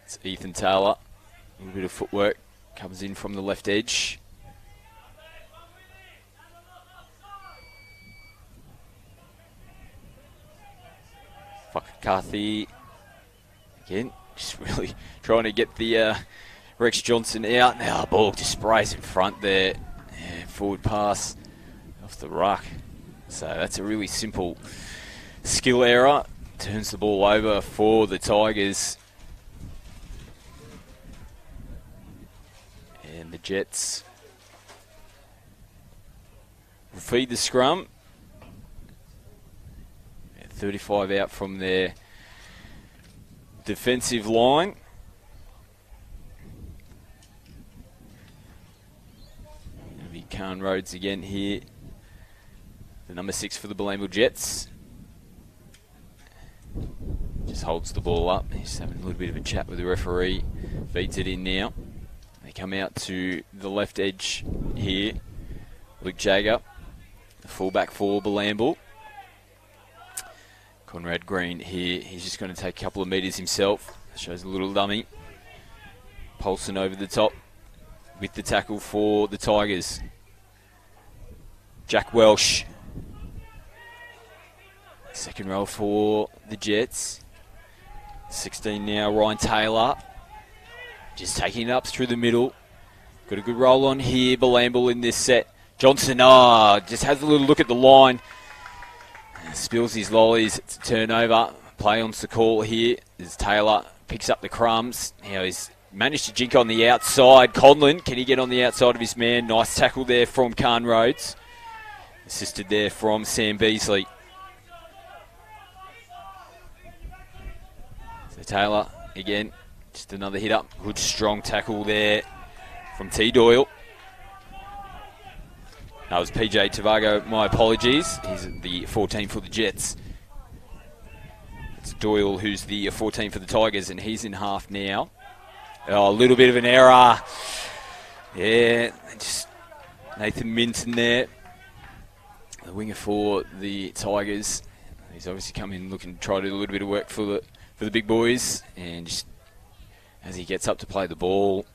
It's Ethan Taylor. A little bit of footwork. Comes in from the left edge. Fakakathy. Again, just really trying to get the Rex Johnson out. Now the ball just sprays in front there. Yeah, forward pass off the ruck. So that's a really simple skill error. Turns the ball over for the Tigers. And the Jets will feed the scrum. 35 out from their defensive line. It'll be Khan Rhodes again here. The number 6 for the Bilambi Jets. Just holds the ball up. He's having a little bit of a chat with the referee. Feeds it in now. They come out to the left edge here. Luke Jagger, the fullback for Bilambi. Conrad Green here. He's just going to take a couple of metres himself. Shows a little dummy. Paulson over the top with the tackle for the Tigers. Jack Welsh. Second row for the Jets. 16 now, Ryan Taylor. Just taking it up through the middle. Got a good roll on here, Bilambi in this set. Johnson, just has a little look at the line. Spills his lollies, it's a turnover. Play on the call here as Taylor picks up the crumbs. Now he's managed to jink on the outside. Conlon, can he get on the outside of his man? Nice tackle there from Khan Rhodes. Assisted there from Sam Beasley. So Taylor, again, just another hit up. Good strong tackle there from T. Doyle. That was PJ Tobago, my apologies. He's the 14 for the Jets. It's Doyle who's the 14 for the Tigers, and he's in half now. Oh, a little bit of an error. Yeah, just Nathan Minton there. The winger for the Tigers. He's obviously come in looking to try to do a little bit of work for the big boys. And just as he gets up to play the ball,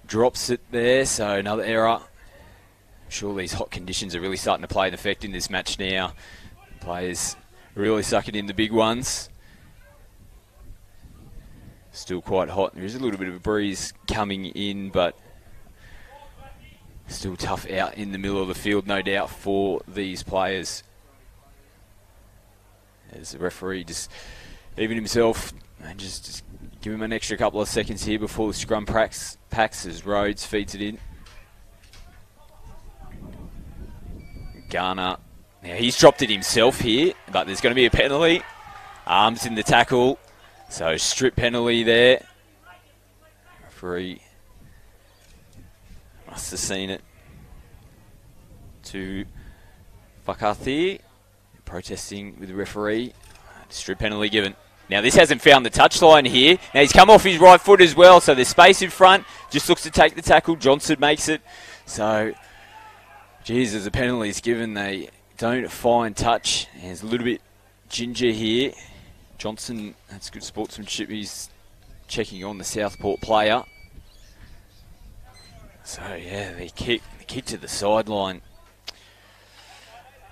drops it there, so another error. Sure, these hot conditions are really starting to play an effect in this match now. Players really sucking in the big ones. Still quite hot. There is a little bit of a breeze coming in, but Still tough out in the middle of the field, no doubt, for these players. As the referee just even himself and just give him an extra couple of seconds here before the scrum packs as Rhodes feeds it in. Garner. Now he's dropped it himself here, but there's going to be a penalty. Arms in the tackle. So strip penalty there. Referee must have seen it. To Whakathi, protesting with the referee. Strip penalty given. Now this hasn't found the touchline here. Now he's come off his right foot as well, so there's space in front. Just looks to take the tackle. Johnson makes it. So, geez, as a penalty is given, they don't find touch. And there's a little bit ginger here. Johnson, that's good sportsmanship. He's checking on the Southport player. So, yeah, the kick to the sideline.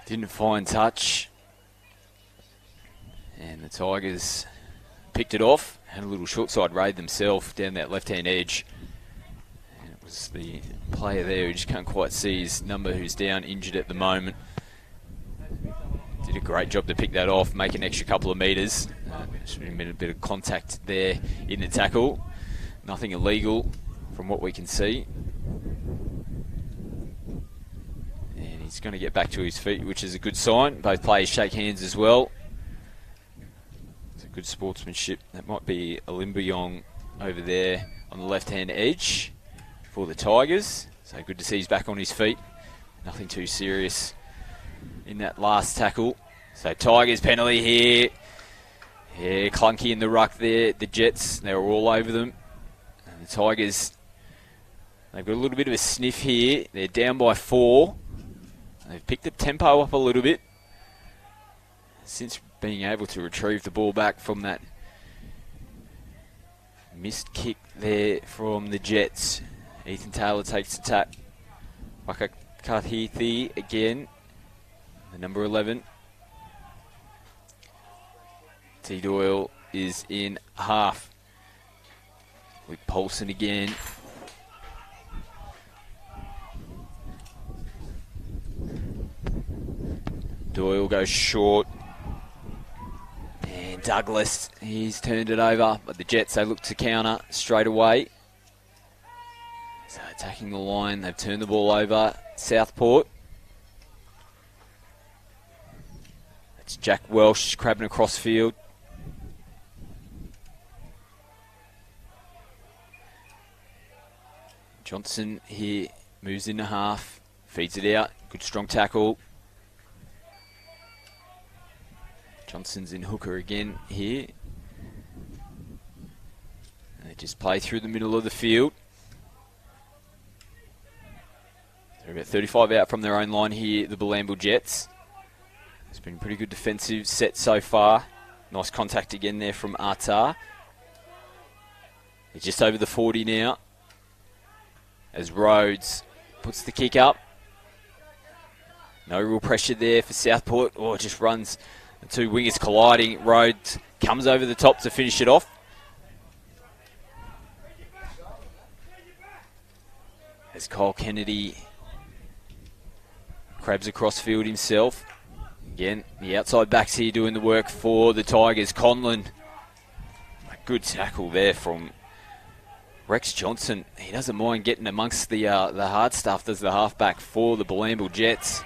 Didn't find touch. And the Tigers picked it off. Had a little short side raid themselves down that left-hand edge. And it was the player there who just can't quite see his number, who's down, injured at the moment. Did a great job to pick that off, make an extra couple of metres. There's been a bit of contact there in the tackle. Nothing illegal from what we can see. And he's going to get back to his feet, which is a good sign. Both players shake hands as well. Good sportsmanship. That might be a Limbayong over there on the left-hand edge for the Tigers. So good to see he's back on his feet. Nothing too serious in that last tackle. So Tigers penalty here. Yeah, clunky in the ruck there. The Jets, they were all over them. And the Tigers, they've got a little bit of a sniff here. They're down by 4. They've picked the tempo up a little bit since being able to retrieve the ball back from that missed kick there from the Jets. Ethan Taylor takes the tap. Whakathi again, the number 11. T. Doyle is in half. With Paulson again. Doyle goes short. And Douglas, he's turned it over, but the Jets, they look to counter straight away. So attacking the line, they've turned the ball over. Southport. It's Jack Welsh crabbing across field. Johnson here moves into half, feeds it out. Good strong tackle. Johnson's in hooker again here. And they just play through the middle of the field. They're about 35 out from their own line here, the Bilambi Jets. It's been a pretty good defensive set so far. Nice contact again there from Artar. They're just over the 40 now. As Rhodes puts the kick up. No real pressure there for Southport. Oh, it just runs. The two wingers colliding. Rhodes comes over the top to finish it off. As Kyle Kennedy crabs across field himself. Again, the outside backs here doing the work for the Tigers. Conlon. A good tackle there from Rex Johnson. He doesn't mind getting amongst the hard stuff, does the halfback for the Bilambi Jets.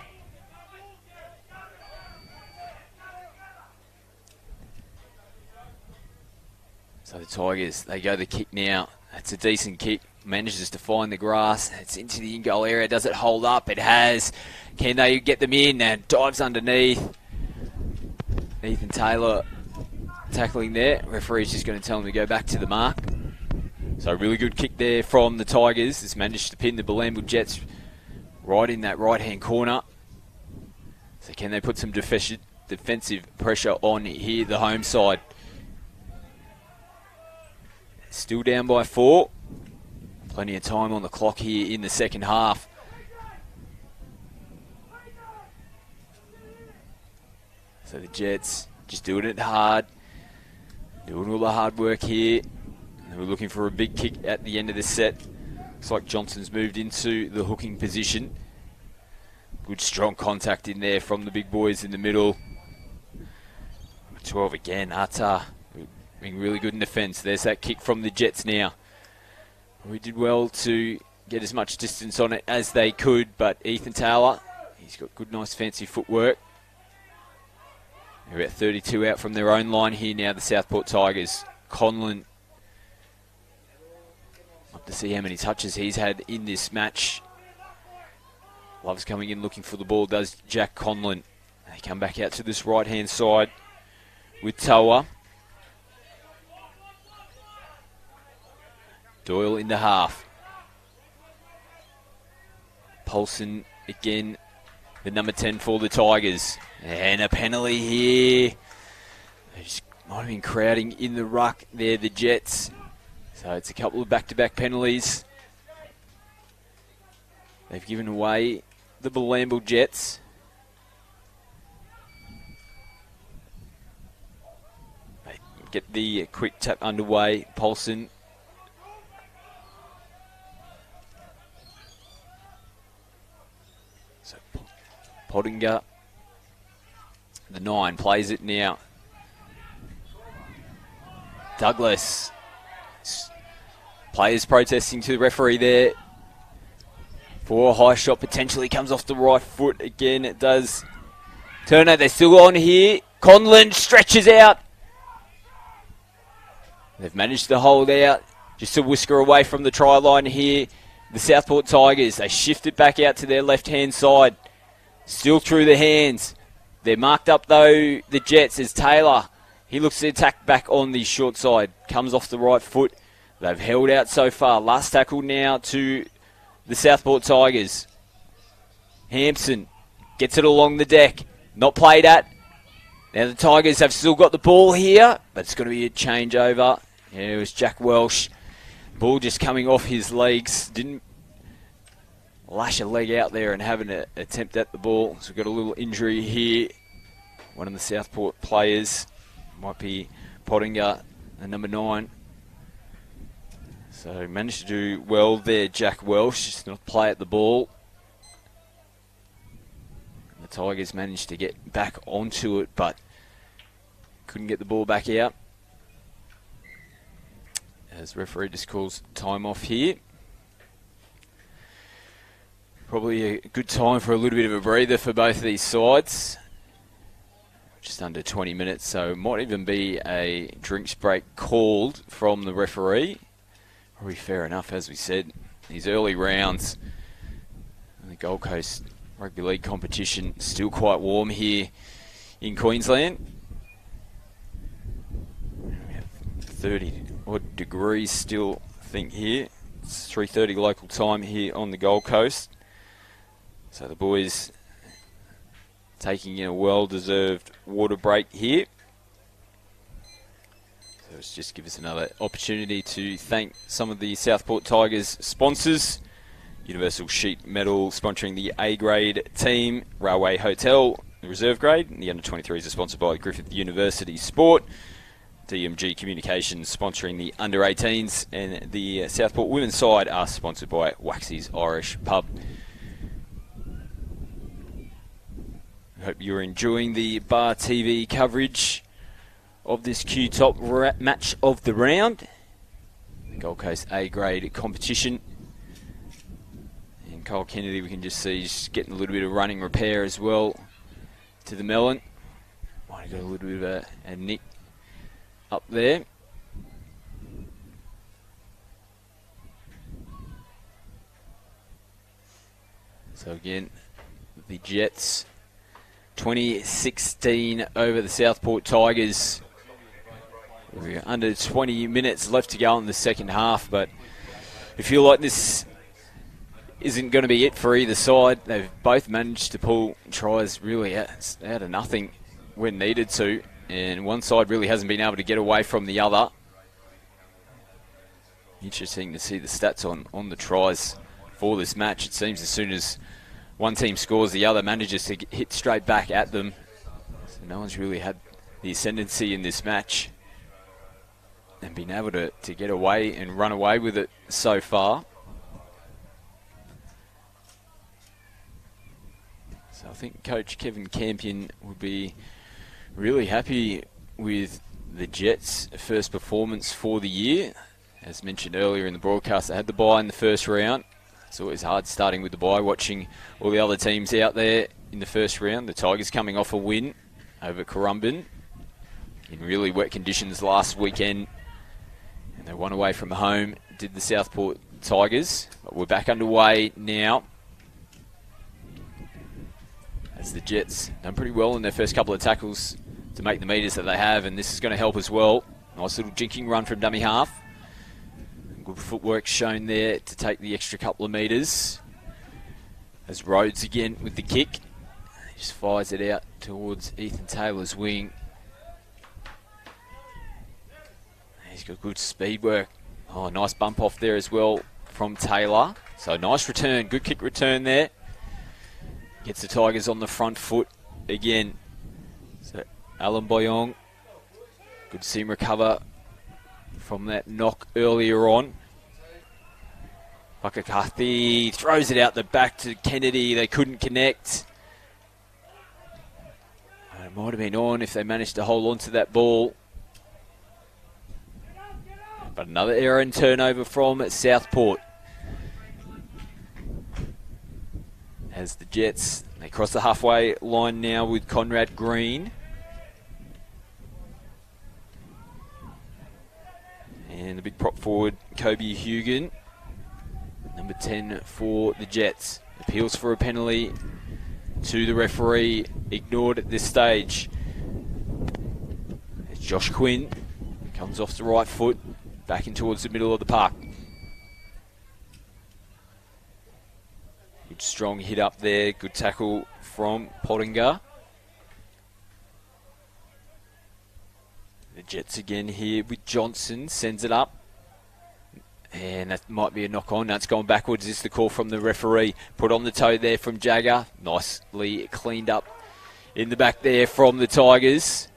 So the Tigers, they go the kick now. That's a decent kick. Manages to find the grass. It's into the in-goal area. Does it hold up? It has. Can they get them in? And dives underneath. Ethan Taylor tackling there. Referee's just going to tell him to go back to the mark. So a really good kick there from the Tigers. It's managed to pin the Bilambi Jets right in that right-hand corner. So can they put some defensive pressure on here, the home side? Still down by 4. Plenty of time on the clock here in the second half. So the Jets just doing it hard. Doing all the hard work here. And we're looking for a big kick at the end of this set. Looks like Johnson's moved into the hooking position. Good strong contact in there from the big boys in the middle. 12 again, Atta being really good in defence. There's that kick from the Jets now. We did well to get as much distance on it as they could, but Ethan Taylor, he's got good, nice, fancy footwork. They're about 32 out from their own line here now, the Southport Tigers. Conlon, love to see how many touches he's had in this match. Loves coming in looking for the ball, does Jack Conlon. They come back out to this right-hand side with Toa. Doyle in the half. Paulson again, the number 10 for the Tigers. And a penalty here. They just might have been crowding in the ruck there, the Jets. So it's a couple of back-to-back penalties. They've given away the Bilambi Jets. They get the quick tap underway. Paulson. So Pottinger, the 9, plays it now. Douglas. Players protesting to the referee there. For a high shot, potentially comes off the right foot again. It does. Turner, they're still on here. Conlon stretches out. They've managed to hold out. Just a whisker away from the try line here. The Southport Tigers, they shift it back out to their left-hand side. Still through the hands. They're marked up, though, the Jets, as Taylor. He looks to attack back on the short side. Comes off the right foot. They've held out so far. Last tackle now to the Southport Tigers. Hampson gets it along the deck. Not played at. Now the Tigers have still got the ball here, but it's going to be a changeover. Yeah, it was Jack Welsh. Ball just coming off his legs. Didn't lash a leg out there and have an attempt at the ball. So we've got a little injury here. One of the Southport players might be Pottinger, the number 9. So managed to do well there, Jack Welsh. Just not play at the ball. And the Tigers managed to get back onto it, but couldn't get the ball back out. As referee just calls time off here. Probably a good time for a little bit of a breather for both of these sides. Just under 20 minutes, so might even be a drinks break called from the referee. Probably fair enough, as we said. These early rounds in the Gold Coast Rugby League competition, still quite warm here in Queensland. We have 30 odd degrees still, I think, here. It's 3:30 local time here on the Gold Coast. So the boys taking in a well-deserved water break here. So let's just give us another opportunity to thank some of the Southport Tigers sponsors. Universal Sheet Metal sponsoring the A-grade team, Railway Hotel, the reserve grade, and the under-23s are sponsored by Griffith University Sport. DMG Communications sponsoring the under-18s, and the Southport women's side are sponsored by Waxy's Irish Pub. I hope you're enjoying the Bar TV coverage of this QTOP match of the round. The Gold Coast A-grade competition. And Cole Kennedy, we can just see, he's getting a little bit of running repair as well to the melon. Might have got a little bit of a nick up there. So again, the Jets 2016 over the Southport Tigers. We're under 20 minutes left to go in the second half, but I feel like this isn't going to be it for either side. They've both managed to pull tries really out of nothing when needed to, and one side really hasn't been able to get away from the other. Interesting to see the stats on the tries for this match. It seems as soon as one team scores, the other manages to hit straight back at them. So no one's really had the ascendancy in this match and been able to get away and run away with it so far. So I think Coach Kevin Campion would be really happy with the Jets' first performance for the year. As mentioned earlier in the broadcast, they had the bye in the first round. It's always hard starting with the bye, watching all the other teams out there in the first round. The Tigers coming off a win over Currumbin in really wet conditions last weekend. And they won away from home, did the Southport Tigers. But we're back underway now, as the Jets done pretty well in their first couple of tackles to make the metres that they have, and this is going to help as well. Nice little jinking run from dummy half. Good footwork shown there to take the extra couple of metres. As Rhodes again with the kick. He just fires it out towards Ethan Taylor's wing. He's got good speed work. Oh, nice bump off there as well from Taylor. So nice return, good kick return there. Gets the Tigers on the front foot again. So Alan Boyong, good to see him recover from that knock earlier on. Whakakathi throws it out the back to Kennedy. They couldn't connect. It might have been on if they managed to hold on to that ball. But another error and turnover from Southport. As the Jets, they cross the halfway line now with Conrad Green. And the big prop forward, Kobe Hugan. Number 10 for the Jets. Appeals for a penalty to the referee. Ignored at this stage. As Josh Quinn comes off the right foot. Back in towards the middle of the park. Good strong hit up there. Good tackle from Pottinger. The Jets again here with Johnson. Sends it up. And that might be a knock on. That's gone backwards. This is the call from the referee. Put on the toe there from Jagger. Nicely cleaned up in the back there from the Tigers.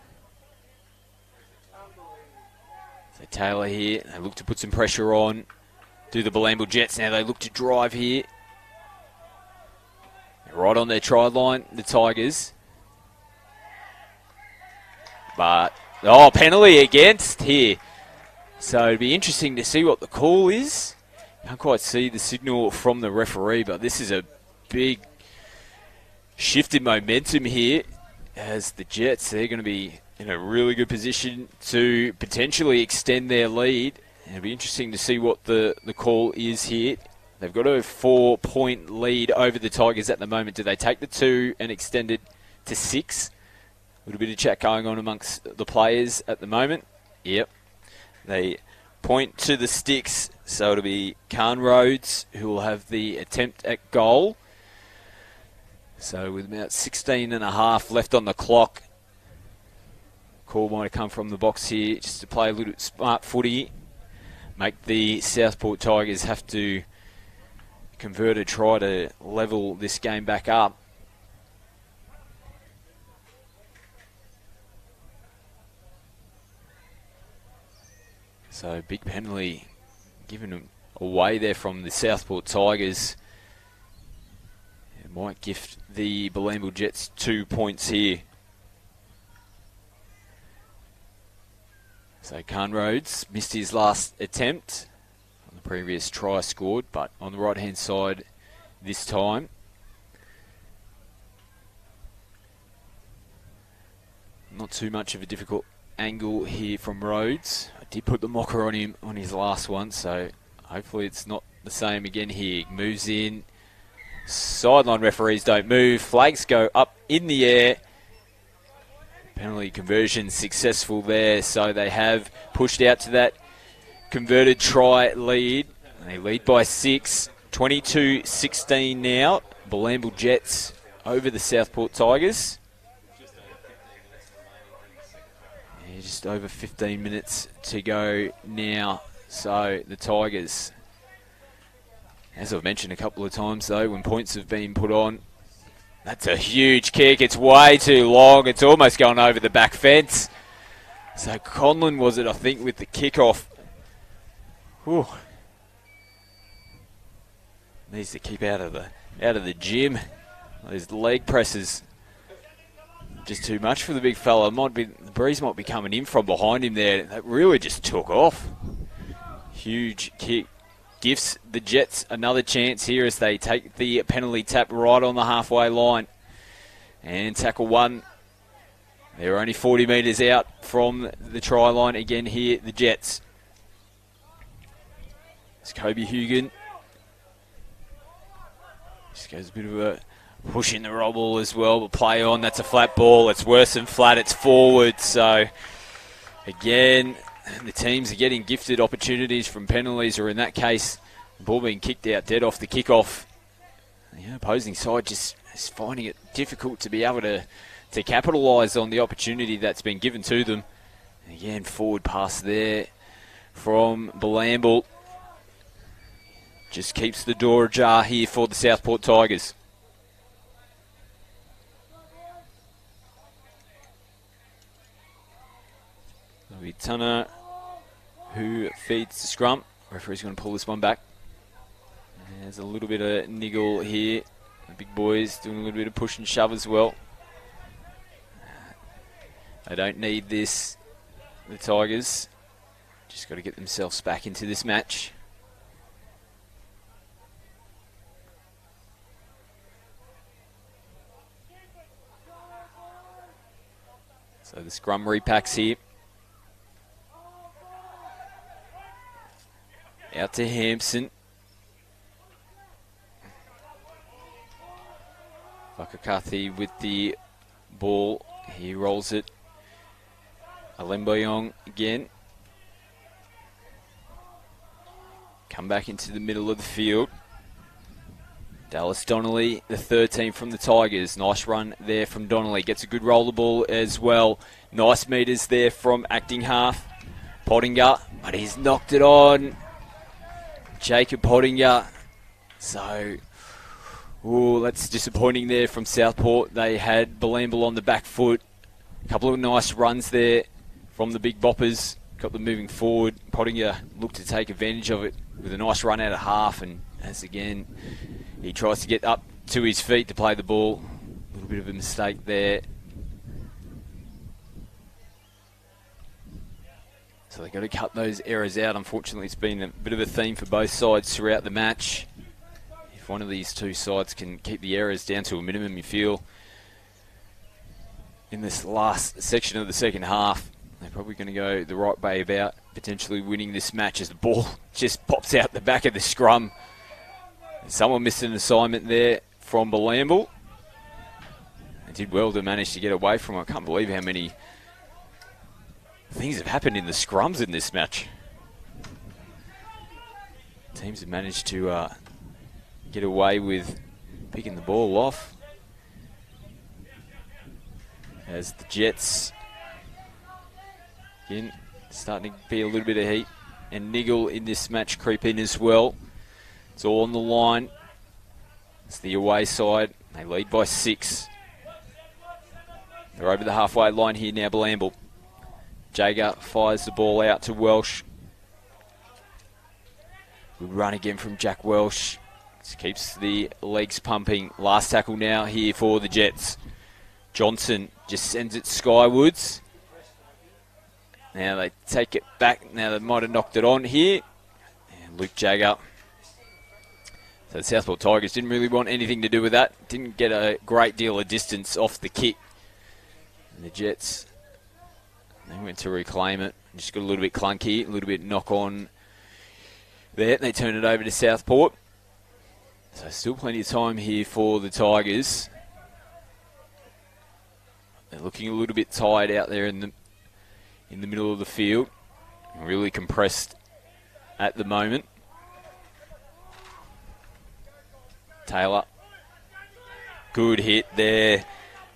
So Taylor here. They look to put some pressure on. Do the Bilambi Jets now. They look to drive here. Right on their try line, the Tigers. But, penalty against here. So it'd be interesting to see what the call is. Can't quite see the signal from the referee, but this is a big shift in momentum here. As the Jets, they're going to be in a really good position to potentially extend their lead. And it'll be interesting to see what the call is here. They've got a 4-point lead over the Tigers at the moment. Do they take the 2 and extend it to 6? A little bit of chat going on amongst the players at the moment. Yep. They point to the sticks, so it'll be Khan Rhodes who will have the attempt at goal. So with about 16 and a half left on the clock, call might have come from the box here just to play a little smart footy. Make the Southport Tigers have to convert a try to level this game back up. So big penalty given away there from the Southport Tigers. It might gift the Bilambi Jets 2 points here. So Khan Rhodes missed his last attempt on the previous try scored, but on the right hand side this time. Not too much of a difficult angle here from Rhodes. I did put the mocker on him on his last one, so hopefully it's not the same again here. Moves in. Sideline referees don't move. Flags go up in the air. Penalty conversion successful there, so they have pushed out to that converted try lead. They lead by 6. 22-16 now. Bilambi Jets over the Southport Tigers. Just over 15 minutes to go now. So the Tigers, as I've mentioned a couple of times though, when points have been put on, that's a huge kick. It's way too long. It's almost gone over the back fence. So Conlon was it, I think, with the kickoff. Whew. Needs to keep out of the gym. Those leg presses, just too much for the big fella. The breeze might be coming in from behind him there. That really just took off. Huge kick. Gives the Jets another chance here as they take the penalty tap right on the halfway line. And tackle one. They're only 40 metres out from the try line again here, the Jets. It's Kobe Hugan. Just goes a bit of a push in the robble as well, but play on. That's a flat ball. It's worse than flat. It's forward. So, again, the teams are getting gifted opportunities from penalties, or in that case, the ball being kicked out dead off the kickoff. The opposing side just is finding it difficult to be able to capitalise on the opportunity that's been given to them. And again, forward pass there from Bilambi. Just keeps the door ajar here for the Southport Tigers. It'll be Tunner who feeds the scrum. Referee's going to pull this one back. There's a little bit of niggle here. The big boys doing a little bit of push and shove as well. They don't need this, the Tigers. Just got to get themselves back into this match. So the scrum repacks here. Out to Hampson. Vakakathi with the ball. He rolls it. Alemboyong again. Come back into the middle of the field. Dallas Donnelly, the 13 from the Tigers. Nice run there from Donnelly. Gets a good roller ball as well. Nice meters there from acting half. Pottinger, but he's knocked it on. Jacob Pottinger. So, that's disappointing there from Southport. They had Bilambi on the back foot. A couple of nice runs there from the big boppers. Got them moving forward. Pottinger looked to take advantage of it with a nice run out of half. And as again, he tries to get up to his feet to play the ball. A little bit of a mistake there. So they've got to cut those errors out. Unfortunately, it's been a bit of a theme for both sides throughout the match. If one of these two sides can keep the errors down to a minimum, you feel, in this last section of the second half, they're probably going to go the right way about potentially winning this match as the ball just pops out the back of the scrum. Someone missed an assignment there from Bilambi. They did well to manage to get away from it. I can't believe how many things have happened in the scrums in this match. Teams have managed to get away with picking the ball off. As the Jets, again, starting to be a little bit of heat and niggle in this match creep in as well. It's all on the line. It's the away side. They lead by 6. They're over the halfway line here now, Bilambi. Jager fires the ball out to Welsh. Good run again from Jack Welsh. Just keeps the legs pumping. Last tackle now here for the Jets. Johnson just sends it skywards. Now they take it back. Now they might have knocked it on here. And Luke Jager. So the Southport Tigers didn't really want anything to do with that. Didn't get a great deal of distance off the kick. And the Jets, they went to reclaim it. Just got a little bit clunky, a little bit knock on there. They turn it over to Southport. So still plenty of time here for the Tigers. They're looking a little bit tired out there in the middle of the field. Really compressed at the moment. Taylor. Good hit there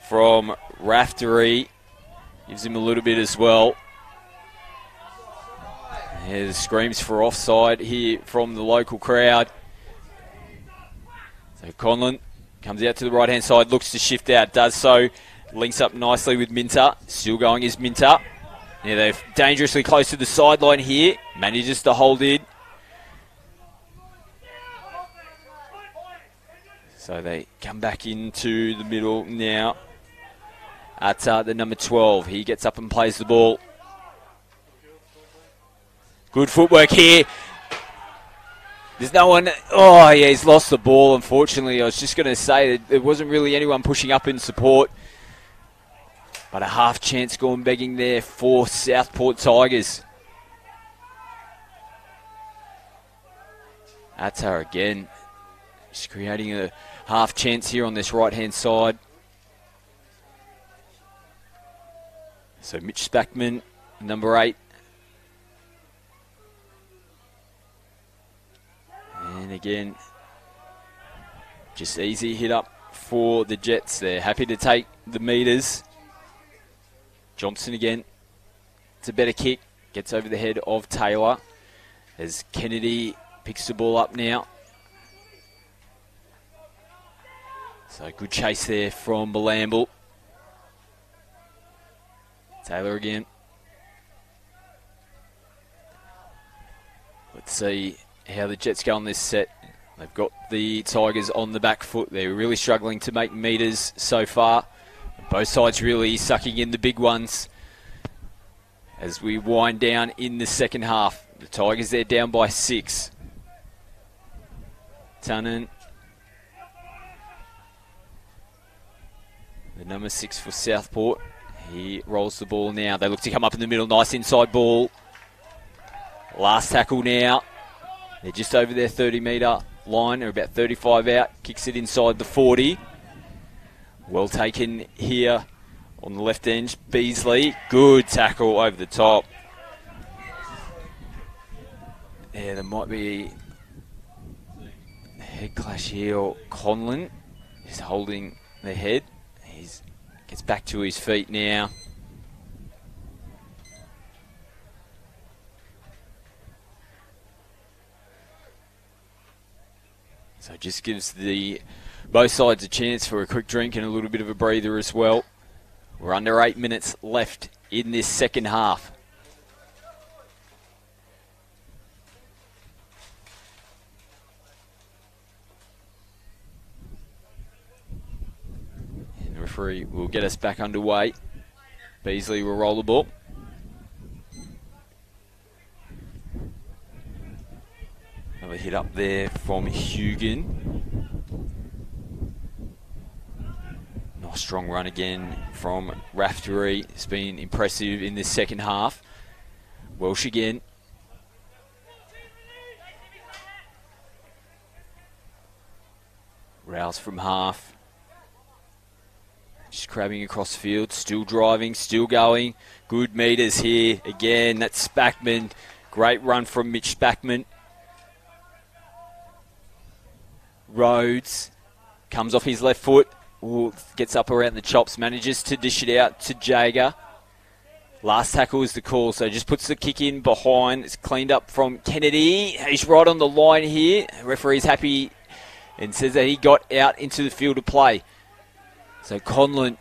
from Raftery. Gives him a little bit as well. There's screams for offside here from the local crowd. So Conlon comes out to the right-hand side, looks to shift out, does so. Links up nicely with Minter. Still going is Minter. Yeah, they're dangerously close to the sideline here. Manages to hold in. So they come back into the middle now. Atta, the number 12. He gets up and plays the ball. Good footwork here. There's no one. Oh, yeah, he's lost the ball, unfortunately. I was just going to say that there wasn't really anyone pushing up in support. But a half chance gone begging there for Southport Tigers. Atta again. Just creating a half chance here on this right-hand side. So Mitch Spackman, number 8. And again, just easy hit up for the Jets. They're happy to take the meters. Johnson again. It's a better kick. Gets over the head of Taylor. As Kennedy picks the ball up now. So good chase there from Bilambi. Taylor again. Let's see how the Jets go on this set. They've got the Tigers on the back foot. They're really struggling to make meters so far. Both sides really sucking in the big ones as we wind down in the second half. The Tigers, they're down by 6. Tannen. The number 6 for Southport. He rolls the ball now. They look to come up in the middle. Nice inside ball. Last tackle now. They're just over their 30-metre line. They're about 35 out. Kicks it inside the 40. Well taken here on the left edge. Beasley. Good tackle over the top. Yeah, there might be a head clash here. Or Conlon is holding the head. He gets back to his feet now. So it just gives both sides a chance for a quick drink and a little bit of a breather as well. We're under 8 minutes left in this second half. And the referee will get us back underway. Beasley will roll the ball. Another hit up there from Hugan. Nice strong run again from Raftery. It's been impressive in this second half. Welsh again. Rouse from half. Just crabbing across the field. Still driving, still going. Good meters here. Again, that's Spackman. Great run from Mitch Spackman. Rhodes comes off his left foot. Ooh, gets up around the chops. Manages to dish it out to Jager. Last tackle is the call, so just puts the kick in behind. It's cleaned up from Kennedy. He's right on the line here. The referee's happy and says that he got out into the field of play. So Conlon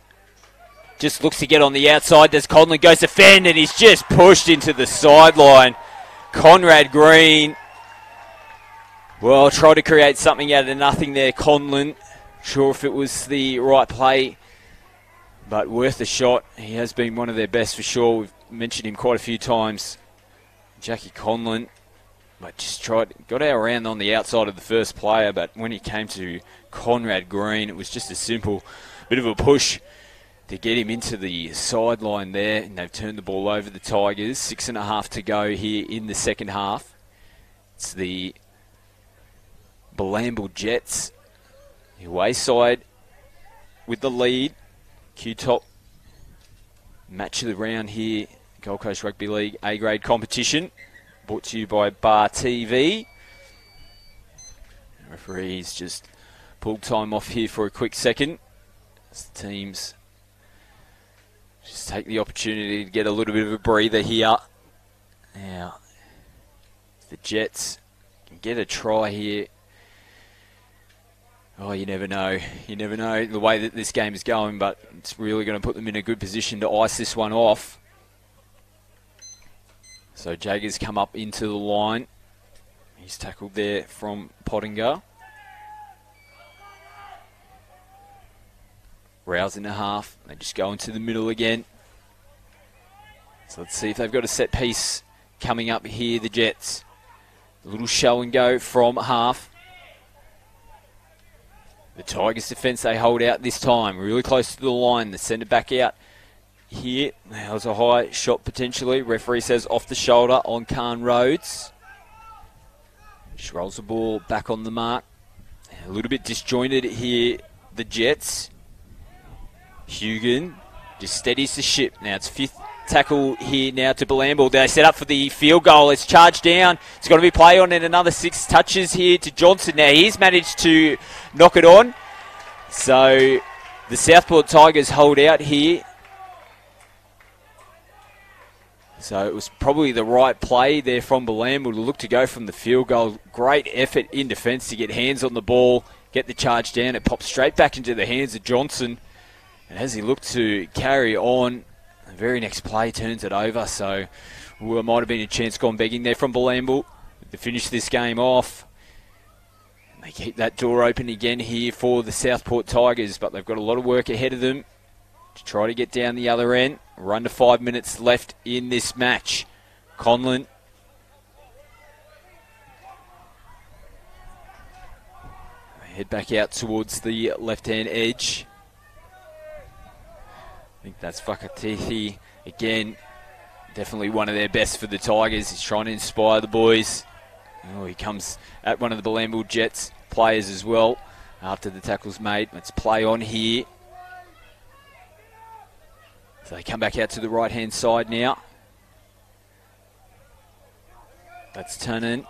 just looks to get on the outside. Does Conlon goes to fend and he's just pushed into the sideline. Conrad Green. Well, try to create something out of nothing there, Conlon. Sure if it was the right play, but worth a shot. He has been one of their best for sure. We've mentioned him quite a few times. Jackie Conlon, but just got around on the outside of the first player, but when he came to Conrad Green, it was just a simple bit of a push to get him into the sideline there, and they've turned the ball over the Tigers. 6.5 to go here in the second half. It's the Bilambi Jets, the away side with the lead. QTOP match of the round here, Gold Coast Rugby League A-grade competition, brought to you by Bar TV. The referee's just pulled time off here for a quick second. As the teams just take the opportunity to get a little bit of a breather here. Now, the Jets can get a try here. Oh, you never know. You never know the way that this game is going, but it's really going to put them in a good position to ice this one off. So Jager's come up into the line. He's tackled there from Pottinger. Rouse in the half. They just go into the middle again. So let's see if they've got a set piece coming up here, the Jets. A little show and go from half. The Tigers defence, they hold out this time. Really close to the line. They send it back out here. That was a high shot potentially. Referee says off the shoulder on Khan Rhodes. She rolls the ball back on the mark. A little bit disjointed here, the Jets. Hugan just steadies the ship. Now it's fifth tackle here now to Bilambi. They set up for the field goal. It's charged down. It's got to be play on and another 6 touches here to Johnson. Now he's managed to knock it on. So the Southport Tigers hold out here. So it was probably the right play there from Bilambi to look to go from the field goal. Great effort in defence to get hands on the ball, get the charge down. It pops straight back into the hands of Johnson. And as he looked to carry on, the very next play turns it over. So it might have been a chance gone begging there from Bilambi to finish this game off. And they keep that door open again here for the Southport Tigers, but they've got a lot of work ahead of them to try to get down the other end. We're under 5 minutes left in this match. Conlon. They head back out towards the left-hand edge. I think that's Fakatithi again. Definitely one of their best for the Tigers. He's trying to inspire the boys. Oh, he comes at one of the Bilambi Jets players as well after the tackle's made. Let's play on here. So they come back out to the right-hand side now. That's Turnin.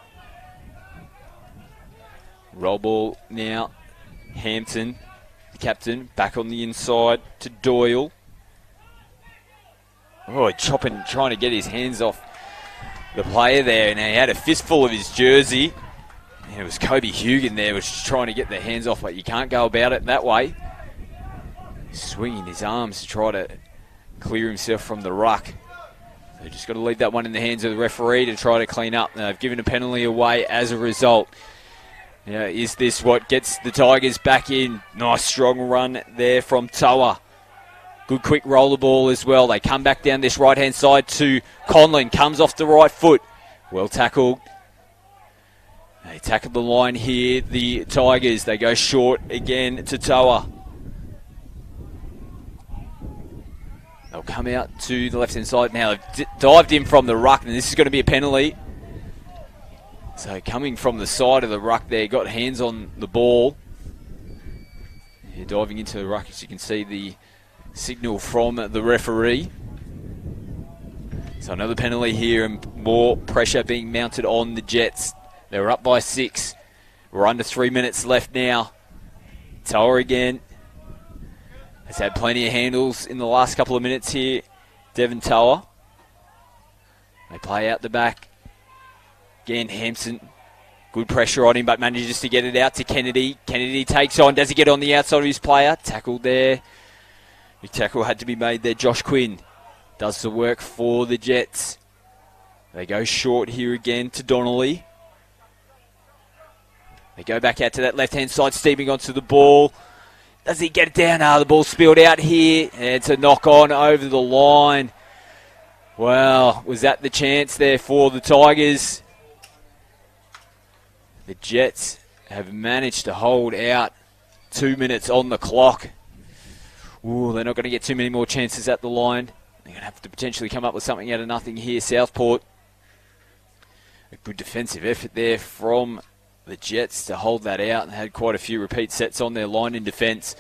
Roll ball now. Hampton, the captain, back on the inside to Doyle. Oh, chopping, trying to get his hands off the player there. And he had a fistful of his jersey. And it was Kobe Hugan there, was just trying to get the hands off, but you can't go about it that way. Swinging his arms to try to clear himself from the ruck. So just got to leave that one in the hands of the referee to try to clean up. Now they've given a penalty away as a result. Now, is this what gets the Tigers back in? Nice strong run there from Toa. Good quick roller ball as well. They come back down this right-hand side to Conlon. Comes off the right foot. Well tackled. They tackle the line here, the Tigers. They go short again to Toa. They'll come out to the left-hand side now. They've dived in from the ruck, and this is going to be a penalty. So coming from the side of the ruck there, got hands on the ball. Yeah, diving into the ruck, as you can see the signal from the referee. So another penalty here and more pressure being mounted on the Jets. They were up by 6. We're under 3 minutes left now. Toa again. Has had plenty of handles in the last couple of minutes here. Devon Toa. They play out the back. Again, Hampson. Good pressure on him, but manages to get it out to Kennedy. Kennedy takes on. Does he get on the outside of his player? Tackled there. Big tackle had to be made there. Josh Quinn does the work for the Jets. They go short here again to Donnelly. They go back out to that left-hand side, steaming onto the ball. Does he get it down? The ball spilled out here. And it's a knock-on over the line. Well, was that the chance there for the Tigers? The Jets have managed to hold out 2 minutes on the clock. Ooh, they're not going to get too many more chances at the line. They're going to have to potentially come up with something out of nothing here. Southport. A good defensive effort there from the Jets to hold that out, and had quite a few repeat sets on their line in defence.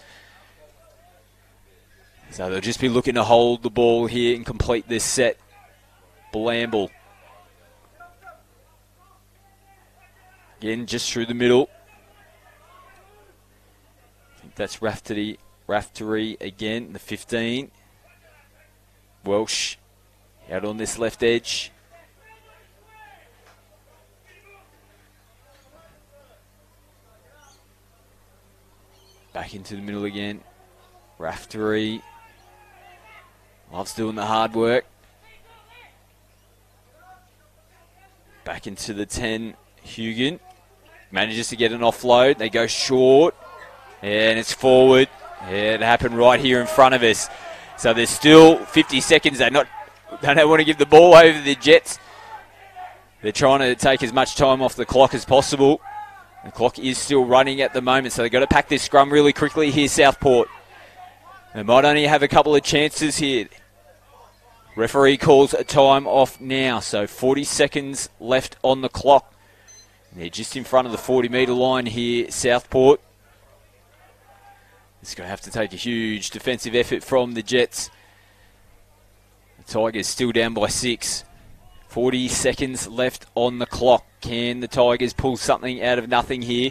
So they'll just be looking to hold the ball here and complete this set. Bilambi. Again, just through the middle. I think that's Raftery again, the 15. Welsh out on this left edge. Back into the middle again. Raftery loves doing the hard work. Back into the 10, Hugan. Manages to get an offload. They go short. And it's forward. Yeah, it happened right here in front of us. So there's still 50 seconds. They don't want to give the ball over to the Jets. They're trying to take as much time off the clock as possible. The clock is still running at the moment, so they've got to pack this scrum really quickly here, Southport. They might only have a couple of chances here. Referee calls a time off now, so 40 seconds left on the clock. They're just in front of the 40-metre line here, Southport. It's going to have to take a huge defensive effort from the Jets. The Tigers still down by 6. 40 seconds left on the clock. Can the Tigers pull something out of nothing here?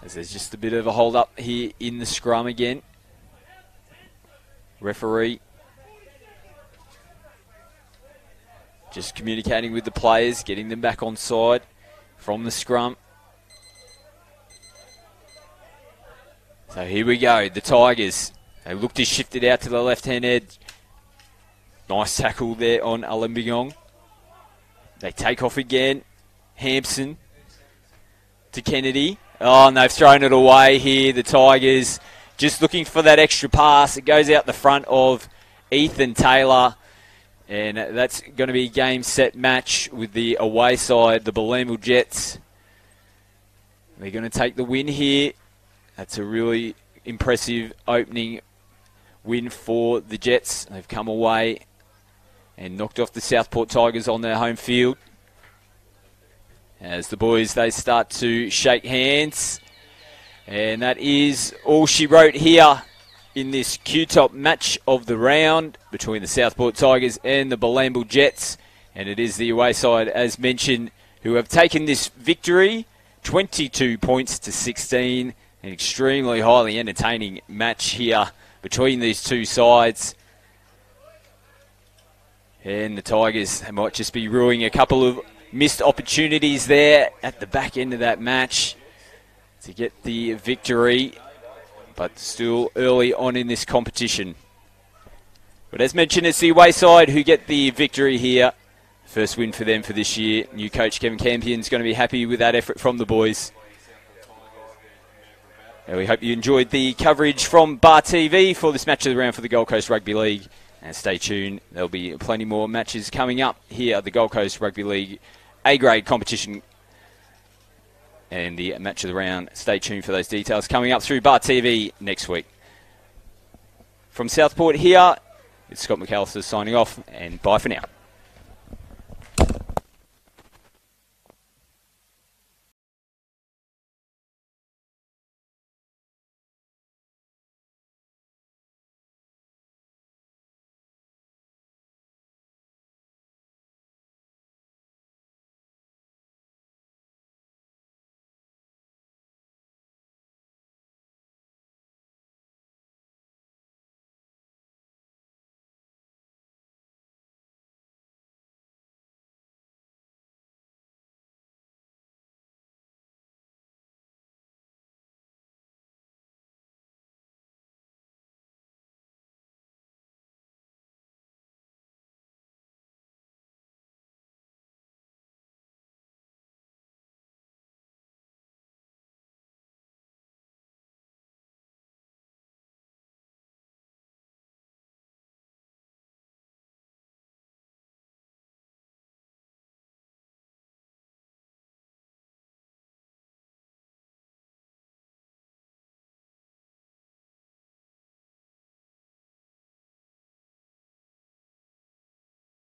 As there's just a bit of a hold up here in the scrum again. Referee just communicating with the players, getting them back on side from the scrum. So here we go, the Tigers. They look to shift it out to the left-hand edge. Nice tackle there on Alembigong. They take off again. Hampson to Kennedy. Oh, and they've thrown it away here, the Tigers. Just looking for that extra pass. It goes out the front of Ethan Taylor. And that's going to be a game, set, match with the away side, the Bilambi Jets. They're going to take the win here. That's a really impressive opening win for the Jets. They've come away and knocked off the Southport Tigers on their home field. As the boys, they start to shake hands. And that is all she wrote here in this QTOP match of the round between the Southport Tigers and the Bilambi Jets. And it is the away side, as mentioned, who have taken this victory, 22 points to 16. An extremely highly entertaining match here between these two sides. And the Tigers, they might just be ruining a couple of missed opportunities there at the back end of that match to get the victory, but still early on in this competition. But as mentioned, it's the away side who get the victory here. First win for them for this year. New coach Kevin Campion's going to be happy with that effort from the boys. And we hope you enjoyed the coverage from Bar TV for this match of the round for the Gold Coast Rugby League. And stay tuned, there'll be plenty more matches coming up here at the Gold Coast Rugby League A-grade competition. And the match of the round, stay tuned for those details coming up through Bar TV next week. From Southport here, it's Scott McAllister signing off, and bye for now.